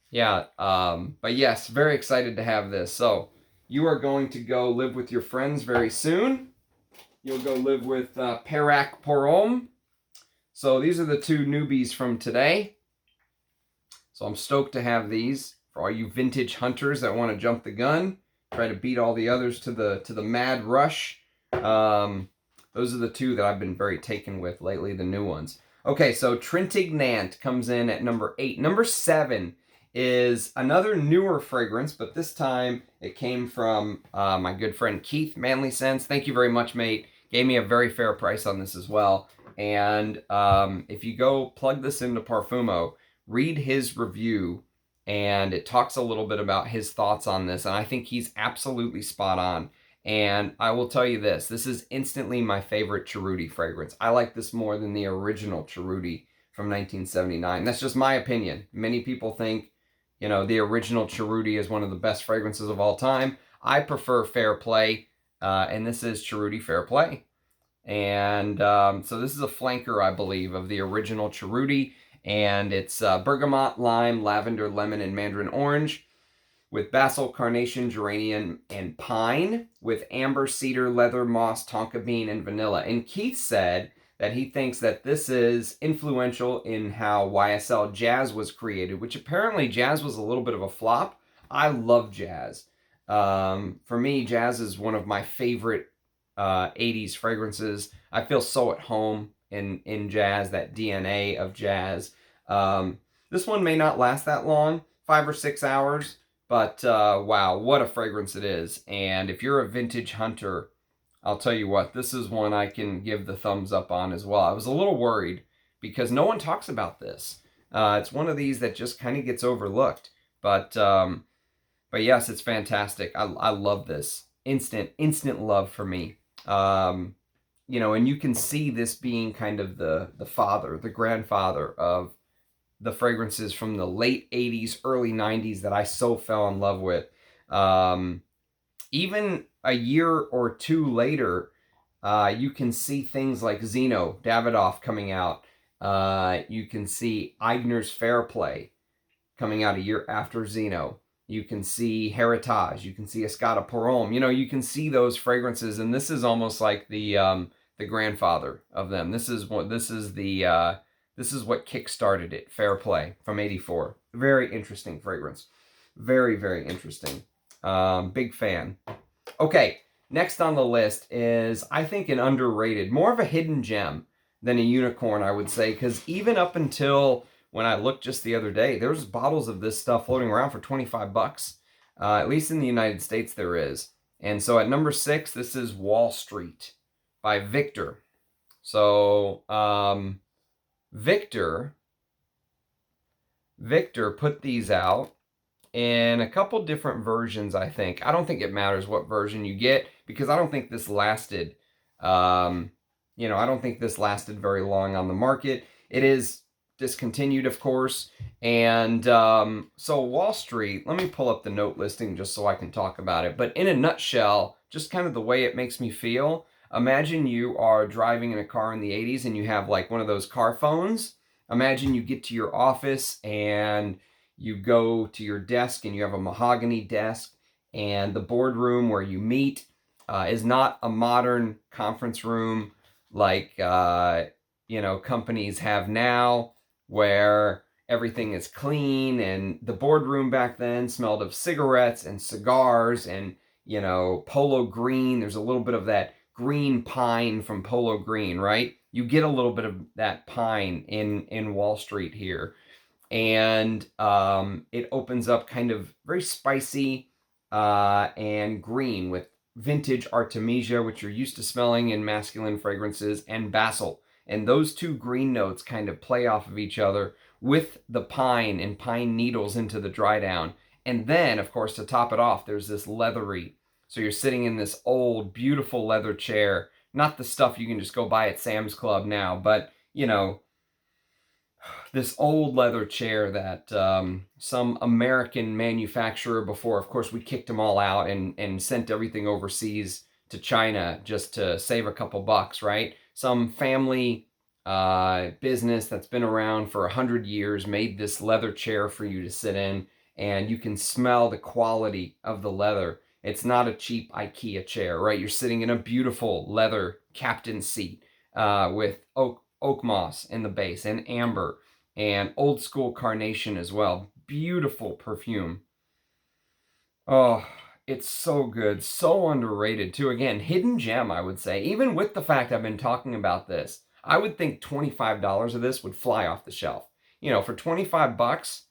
Yeah. But yes, very excited to have this. So you are going to go live with your friends very soon. you'll go live with Perrac Pour-Homme. So these are the two newbies from today. So I'm stoked to have these for all you vintage hunters that want to jump the gun, try to beat all the others to the mad rush. Those are the two that I've been very taken with lately, the new ones. Okay, so Trintignant comes in at number 8. Number 7 is another newer fragrance, but this time it came from my good friend Keith, Manly Scents. Thank you very much, mate. Gave me a very fair price on this as well. And if you go plug this into Parfumo, read his review, and it talks a little bit about his thoughts on this, and I think he's absolutely spot on. And I will tell you this is instantly my favorite Cerruti fragrance. I like this more than the original Cerruti from 1979. That's just my opinion. Many people think, you know, the original Cerruti is one of the best fragrances of all time. I prefer Fair Play, and this is Cerruti Fair Play. And so this is a flanker, I believe, of the original Cerruti, and it's bergamot, lime, lavender, lemon, and mandarin orange, with basil, carnation, geranium, and pine, with amber, cedar, leather, moss, tonka bean, and vanilla. And Keith said that he thinks that this is influential in how YSL Jazz was created, which apparently Jazz was a little bit of a flop. I love Jazz. For me, Jazz is one of my favorite 80s fragrances. I feel so at home in Jazz, that DNA of Jazz. This one may not last that long, 5 or 6 hours, but wow, what a fragrance it is. And if you're a vintage hunter, I'll tell you what, this is one I can give the thumbs up on as well. I was a little worried because no one talks about this. It's one of these that just kind of gets overlooked. But yes, it's fantastic. I love this. Instant love for me. You know, and you can see this being kind of the father, the grandfather of the fragrances from the late 80s, early 90s that I so fell in love with. Even a year or two later, you can see things like Zino, Davidoff coming out. You can see Aigner's Fair Play coming out a year after Zino. You can see Heritage. You can see Escada Pour-Homme. You know, you can see those fragrances, and this is almost like the grandfather of them. This is what kick-started it. Fair Play from '84. Very interesting fragrance. Very, very interesting. Big fan. Okay, next on the list is, I think, an underrated, more of a hidden gem than a unicorn, I would say, because even up until when I looked just the other day, there's bottles of this stuff floating around for 25 bucks. At least in the United States there is. And so at number 6, this is Wall Street by Victor. So, Victor put these out in a couple different versions, I think. I don't think it matters what version you get, because I don't think this lasted, you know, I don't think this lasted very long on the market. It is discontinued, of course. And so Wall Street, let me pull up the note listing just so I can talk about it. But in a nutshell, just kind of the way it makes me feel, imagine you are driving in a car in the 80s and you have like one of those car phones. Imagine you get to your office and you go to your desk and you have a mahogany desk, and the boardroom where you meet is not a modern conference room like, you know, companies have now, where everything is clean, and the boardroom back then smelled of cigarettes and cigars and, you know, Polo Green. There's a little bit of that green pine from Polo Green, right? You get a little bit of that pine in Wall Street here. And it opens up kind of very spicy and green with vintage Artemisia, which you're used to smelling in masculine fragrances, and basil. And those two green notes kind of play off of each other with the pine and pine needles into the dry down. And then, of course, to top it off, there's this leathery. So you're sitting in this old, beautiful leather chair. Not the stuff you can just go buy at Sam's Club now, but, you know, this old leather chair that some American manufacturer, before, of course, we kicked them all out and sent everything overseas to China just to save a couple bucks, right? Some family business that's been around for 100 years made this leather chair for you to sit in, and you can smell the quality of the leather. It's not a cheap IKEA chair, right? You're sitting in a beautiful leather captain seat with oak moss in the base and amber and old school carnation as well. Beautiful perfume. Oh, it's so good. So underrated too. Again, hidden gem, I would say. Even with the fact I've been talking about this, I would think $25 of this would fly off the shelf. You know, for 25 bucks,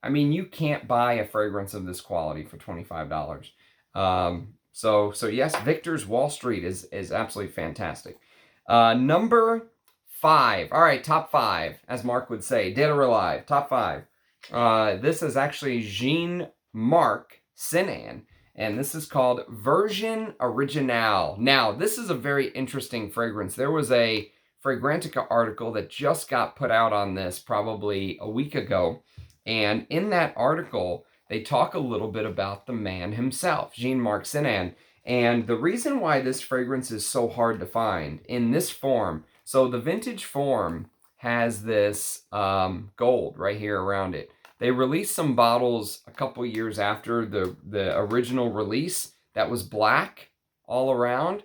I mean, you can't buy a fragrance of this quality for $25. So yes, Victor's Wall Street is absolutely fantastic. Number 5. All right, top 5, as Mark would say, dead or alive. Top 5. This is actually Jean-Marc Sinan, and this is called Version Originale. Now, this is a very interesting fragrance. There was a Fragrantica article that just got put out on this probably a week ago, and in that article, they talk a little bit about the man himself, Jean-Marc Sinan. And the reason why this fragrance is so hard to find in this form, so the vintage form has this gold right here around it. They released some bottles a couple years after the original release that was black all around.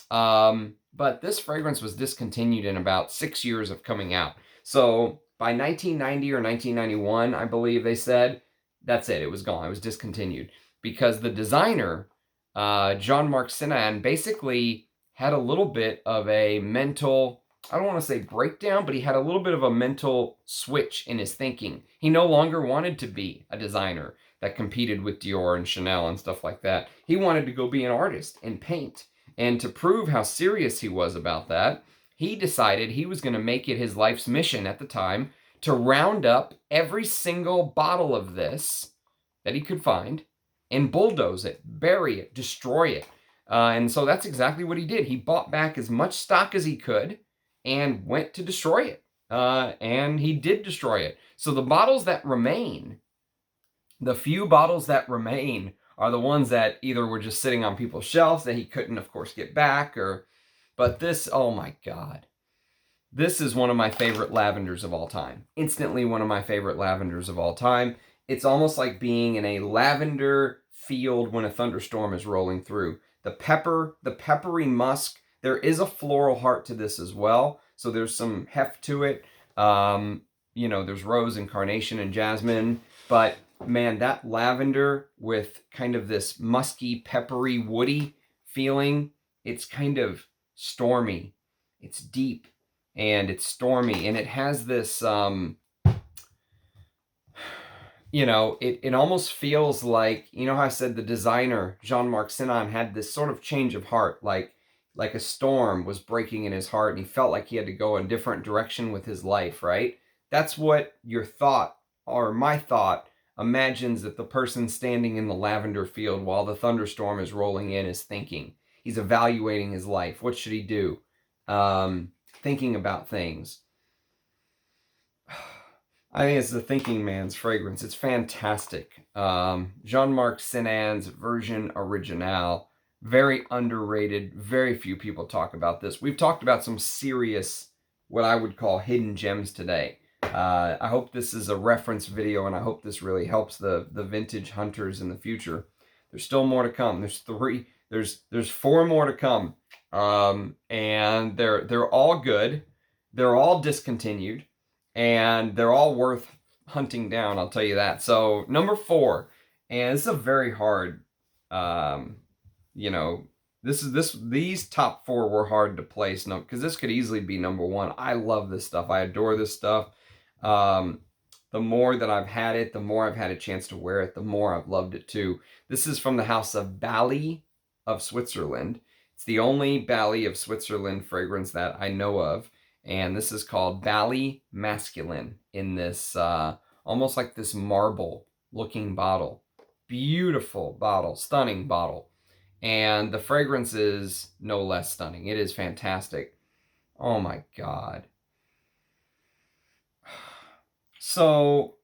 But this fragrance was discontinued in about 6 years of coming out. So by 1990 or 1991, I believe they said, that's it. It was gone. It was discontinued because the designer, Jean-Marc Sinan, basically had a little bit of a mental, I don't want to say breakdown, but he had a little bit of a mental switch in his thinking. He no longer wanted to be a designer that competed with Dior and Chanel and stuff like that. He wanted to go be an artist and paint. And to prove how serious he was about that, he decided he was going to make it his life's mission at the time to round up every single bottle of this that he could find and bulldoze it, bury it, destroy it. And so that's exactly what he did. He bought back as much stock as he could and went to destroy it. And he did destroy it. So the bottles that remain, the few bottles that remain, are the ones that either were just sitting on people's shelves that he couldn't, of course, get back, but this, oh my God. This is one of my favorite lavenders of all time. Instantly one of my favorite lavenders of all time. It's almost like being in a lavender field when a thunderstorm is rolling through. The pepper, the peppery musk, there is a floral heart to this as well. So there's some heft to it. You know, there's rose and carnation and jasmine, but man, that lavender with kind of this musky, peppery, woody feeling, it's kind of stormy. It's deep and it's stormy, and it has this, you know, it almost feels like, you know how I said the designer, Jean-Marc Sinan, had this sort of change of heart, like a storm was breaking in his heart, and he felt like he had to go a different direction with his life, right? That's what your thought, or my thought, imagines that the person standing in the lavender field while the thunderstorm is rolling in is thinking. He's evaluating his life. What should he do? Thinking about things. I think it's the thinking man's fragrance. It's fantastic. Jean-Marc Sinan's Version Originale. Very underrated. Very few people talk about this. We've talked about some serious, what I would call hidden gems today. I hope this is a reference video, and I hope this really helps the vintage hunters in the future. There's still more to come. There's 4 more to come. And they're all good. They're all discontinued. And they're all worth hunting down, I'll tell you that. So, number 4, and this is a very hard, you know, these top 4 were hard to place, because this could easily be number 1. I love this stuff. I adore this stuff. The more that I've had it, the more I've had a chance to wear it, the more I've loved it too. This is from the house of Bally of Switzerland. It's the only Bally of Switzerland fragrance that I know of. And this is called Bali Masculine in this, almost like this marble looking bottle. Beautiful bottle, stunning bottle. And the fragrance is no less stunning. It is fantastic. Oh my God. So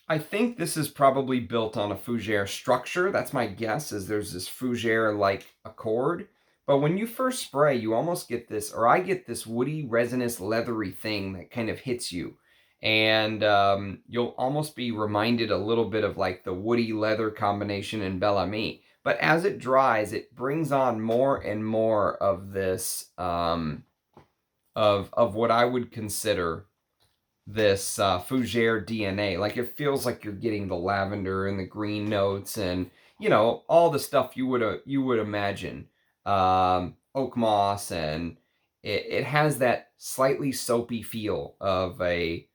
I think this is probably built on a fougere structure. That's my guess, is there's this fougere-like accord. But when you first spray, you almost get this, or I get this woody, resinous, leathery thing that kind of hits you. And you'll almost be reminded a little bit of like the woody leather combination in Bel Ami. But as it dries, it brings on more and more of this, of what I would consider this fougere DNA. Like, it feels like you're getting the lavender and the green notes and, you know, all the stuff you would imagine. Oak moss, and it has that slightly soapy feel of a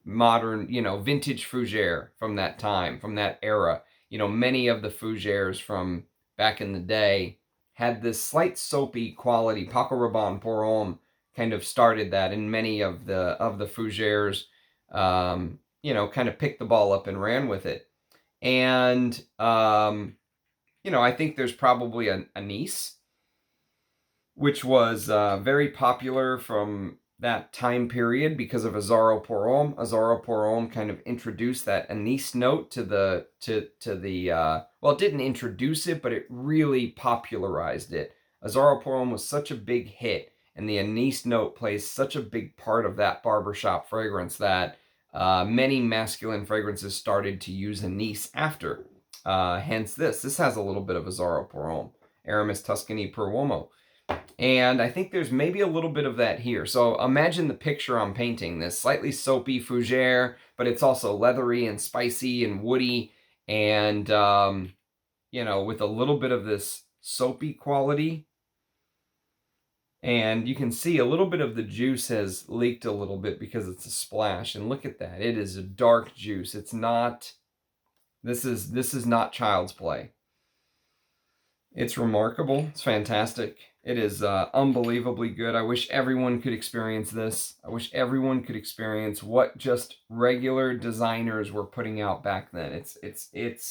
modern, you know, vintage fougere from that time, from that era. You know, many of the fougères from back in the day had this slight soapy quality. Paco Rabanne Pour Homme kind of started that, in many of the fougères, you know, kind of picked the ball up and ran with it. And, you know, I think there's probably a Nice, which was very popular from that time period because of Azzaro Pour Homme. Azzaro Pour Homme kind of introduced that anise note to the, well, it didn't introduce it, but it really popularized it. Azzaro Pour Homme was such a big hit, and the anise note plays such a big part of that barbershop fragrance that many masculine fragrances started to use anise after. Hence this. This has a little bit of Azzaro Pour Homme. Aramis Tuscany per Uomo. And I think there's maybe a little bit of that here. So imagine the picture I'm painting, this slightly soapy fougere, but it's also leathery and spicy and woody, and, you know, with a little bit of this soapy quality. And you can see a little bit of the juice has leaked a little bit because it's a splash. And look at that. It is a dark juice. It's not, this is not child's play. It's remarkable. It's fantastic. It is unbelievably good. I wish everyone could experience this. I wish everyone could experience what just regular designers were putting out back then. It's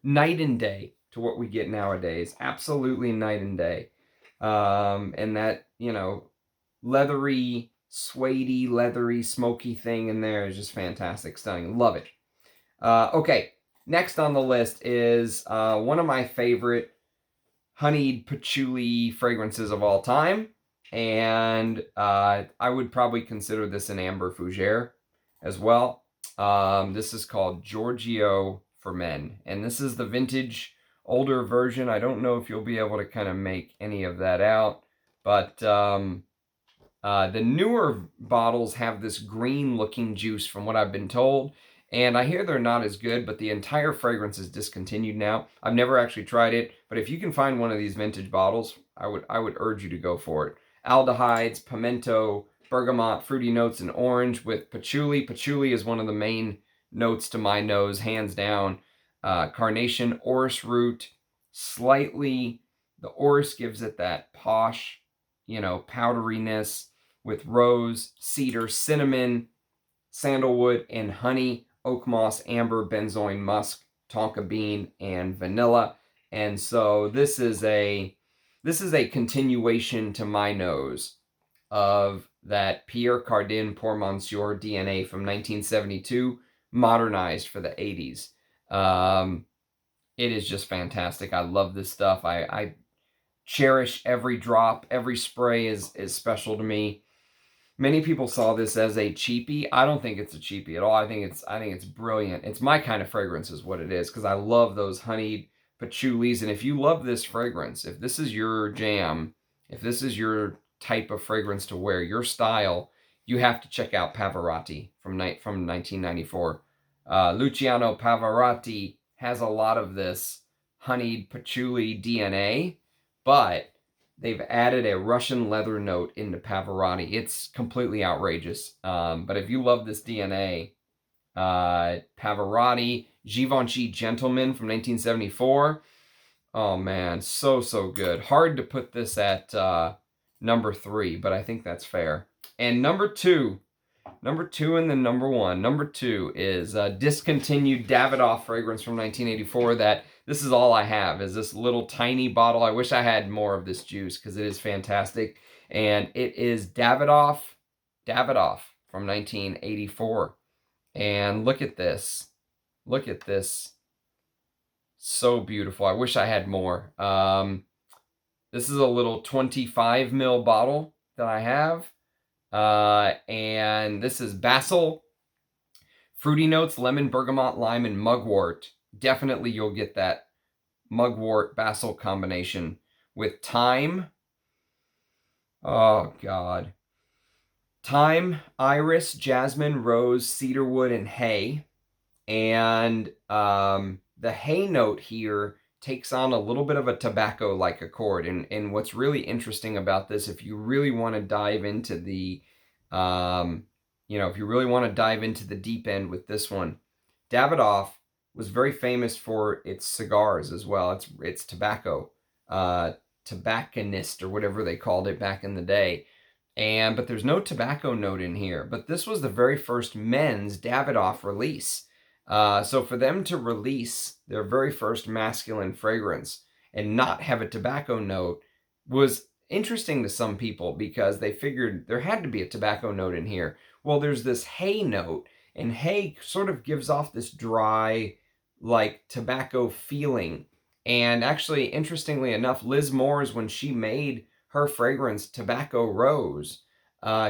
night and day to what we get nowadays. Absolutely night and day. And that, you know, leathery, suede-y, leathery, smoky thing in there is just fantastic. Stunning. Love it. Okay. Next on the list is one of my favorite honeyed patchouli fragrances of all time. And I would probably consider this an amber fougere as well. This is called Giorgio for Men. And this is the vintage, older version. I don't know if you'll be able to kind of make any of that out. But the newer bottles have this green-looking juice from what I've been told. And I hear they're not as good, but the entire fragrance is discontinued now. I've never actually tried it, but if you can find one of these vintage bottles, I would urge you to go for it. Aldehydes, pimento, bergamot, fruity notes, and orange with patchouli. Patchouli is one of the main notes to my nose, hands down. Carnation, orris root, slightly, the orris gives it that posh, you know, powderiness with rose, cedar, cinnamon, sandalwood, and honey. Oak moss, amber, benzoin, musk, tonka bean, and vanilla. And so this is a continuation to my nose of that Pierre Cardin Pour Monsieur DNA from 1972, modernized for the 80s. It is just fantastic. I love this stuff. I cherish every drop. Every spray is special to me. Many people saw this as a cheapie. I don't think it's a cheapie at all. I think it's brilliant. It's my kind of fragrance is what it is, because I love those honeyed patchoulis. And if you love this fragrance, if this is your jam, if this is your type of fragrance to wear, your style, you have to check out Pavarotti from 1994. Luciano Pavarotti has a lot of this honeyed patchouli DNA, but they've added a Russian leather note into Pavarotti. It's completely outrageous. But if you love this DNA, Pavarotti, Givenchy Gentleman from 1974. Oh man, so good. Hard to put this at number 3, but I think that's fair. And number 2 and then number 1. Number 2 is discontinued Davidoff fragrance from 1984 that this is all I have, is this little tiny bottle. I wish I had more of this juice because it is fantastic. And it is Davidoff from 1984. And look at this. Look at this. So beautiful. I wish I had more. This is a little 25 ml bottle that I have. And this is basil, fruity notes, lemon, bergamot, lime, and mugwort. Definitely you'll get that mugwort basil combination with thyme. Oh, God. Thyme, iris, jasmine, rose, cedarwood, and hay. And the hay note here takes on a little bit of a tobacco-like accord. And what's really interesting about this, if you really want to dive into the, if you really want to dive into the deep end with this one, Davidoff was very famous for its cigars as well. It's tobacco, tobacconist or whatever they called it back in the day. But there's no tobacco note in here. But this was the very first men's Davidoff release. So for them to release their very first masculine fragrance and not have a tobacco note was interesting to some people because they figured there had to be a tobacco note in here. Well, there's this hay note, and hay sort of gives off this dry, like tobacco feeling. And actually, interestingly enough, Liz Moore's, when she made her fragrance Tobacco Rose,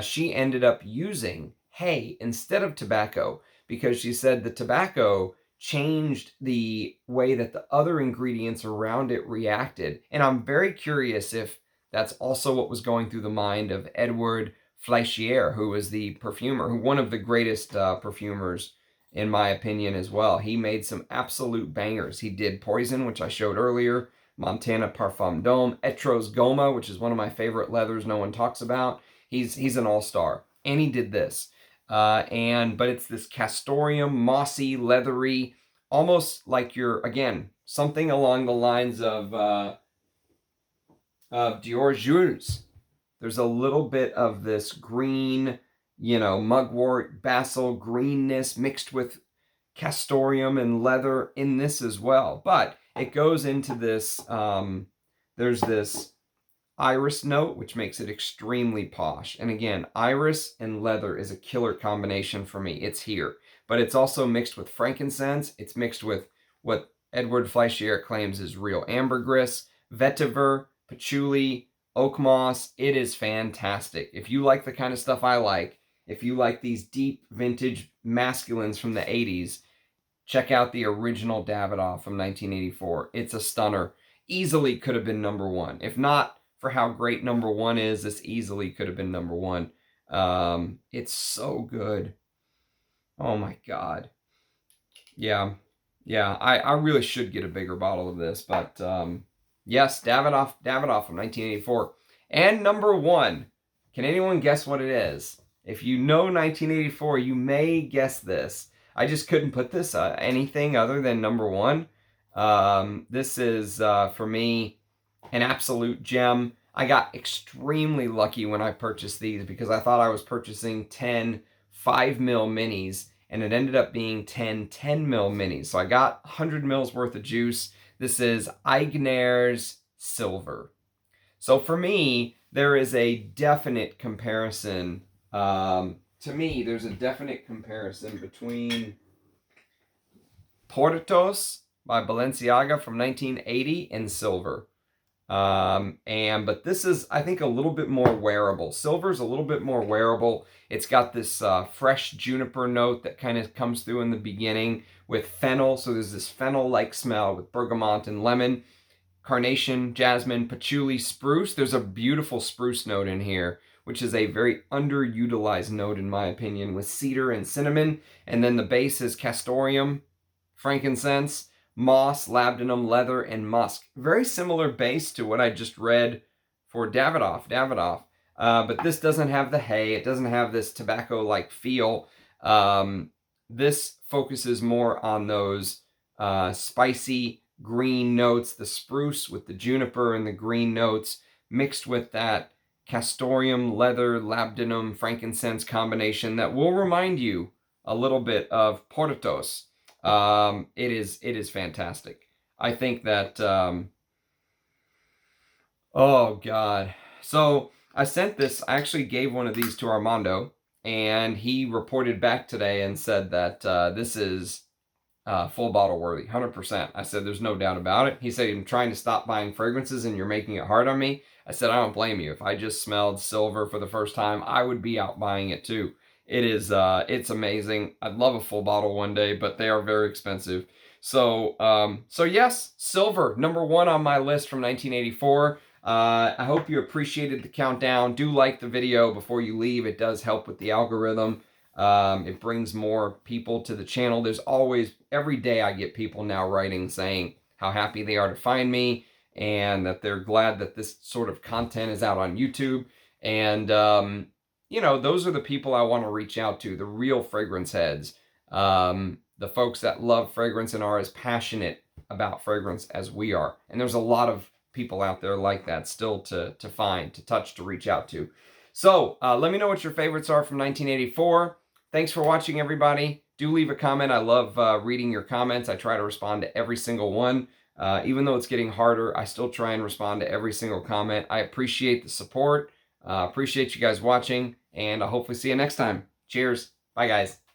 she ended up using hay instead of tobacco because she said the tobacco changed the way that the other ingredients around it reacted. And I'm very curious if that's also what was going through the mind of Edward Fleischier, who was the perfumer, who one of the greatest perfumers in my opinion as well. He made some absolute bangers. He did Poison, which I showed earlier, Montana Parfum D'Homme, Etros Goma, which is one of my favorite leathers no one talks about. He's an all-star. And he did this. But it's this castoreum, mossy, leathery, almost like again, something along the lines of Dior Jules. There's a little bit of this green, mugwort, basil greenness mixed with castoreum and leather in this as well. But it goes into this, there's this iris note, which makes it extremely posh. And again, iris and leather is a killer combination for me. It's here. But it's also mixed with frankincense. It's mixed with what Edward Fleischier claims is real ambergris, vetiver, patchouli, oak moss. It is fantastic. If you like the kind of stuff I like, if you like these deep vintage masculines from the 80s, check out the original Davidoff from 1984. It's a stunner. Easily could have been number one. If not for how great number one is, this easily could have been number one. It's so good. Oh my God. Yeah. I really should get a bigger bottle of this, but yes, Davidoff from 1984. And number one. Can anyone guess what it is? If you know 1984, you may guess this. I just couldn't put this anything other than number one. This is, for me, an absolute gem. I got extremely lucky when I purchased these because I thought I was purchasing 10 5mm minis, and it ended up being 10 10mm minis. So I got 100 mils worth of juice. This is Aigner Silver. So for me, there is a definite comparison. To me, there's a definite comparison between Portos by Balenciaga from 1980 and Silver. But this is, I think, a little bit more wearable. Silver's a little bit more wearable. It's got this fresh juniper note that kind of comes through in the beginning with fennel. So there's this fennel-like smell with bergamot and lemon, carnation, jasmine, patchouli, spruce. There's a beautiful spruce note in here, which is a very underutilized note in my opinion, with cedar and cinnamon. And then the base is castoreum, frankincense, moss, labdanum, leather, and musk. Very similar base to what I just read for Davidoff. But this doesn't have the hay. It doesn't have this tobacco-like feel. This focuses more on those spicy green notes, the spruce with the juniper and the green notes, mixed with that castoreum, leather, labdanum, frankincense combination that will remind you a little bit of Portos. It is fantastic. I think that, oh God. So I sent this, I actually gave one of these to Armando, and he reported back today and said that this is full bottle worthy, 100%. I said, there's no doubt about it. He said, I'm trying to stop buying fragrances and you're making it hard on me. I said, I don't blame you. If I just smelled silver for the first time, I would be out buying it too. It is, it's amazing. I'd love a full bottle one day, but they are very expensive. So yes, silver, number 1 on my list from 1984. I hope you appreciated the countdown. Do like the video before you leave. It does help with the algorithm. It brings more people to the channel. There's always, every day I get people now writing saying how happy they are to find me and that they're glad that this sort of content is out on YouTube. And, you know, those are the people I want to reach out to, the real fragrance heads. The folks that love fragrance and are as passionate about fragrance as we are. And there's a lot of people out there like that still to find, to touch, to reach out to. So let me know what your favorites are from 1984. Thanks for watching, everybody. Do leave a comment. I love reading your comments. I try to respond to every single one. Even though it's getting harder, I still try and respond to every single comment. I appreciate the support. Appreciate you guys watching, and I'll hopefully see you next time. Cheers. Bye, guys.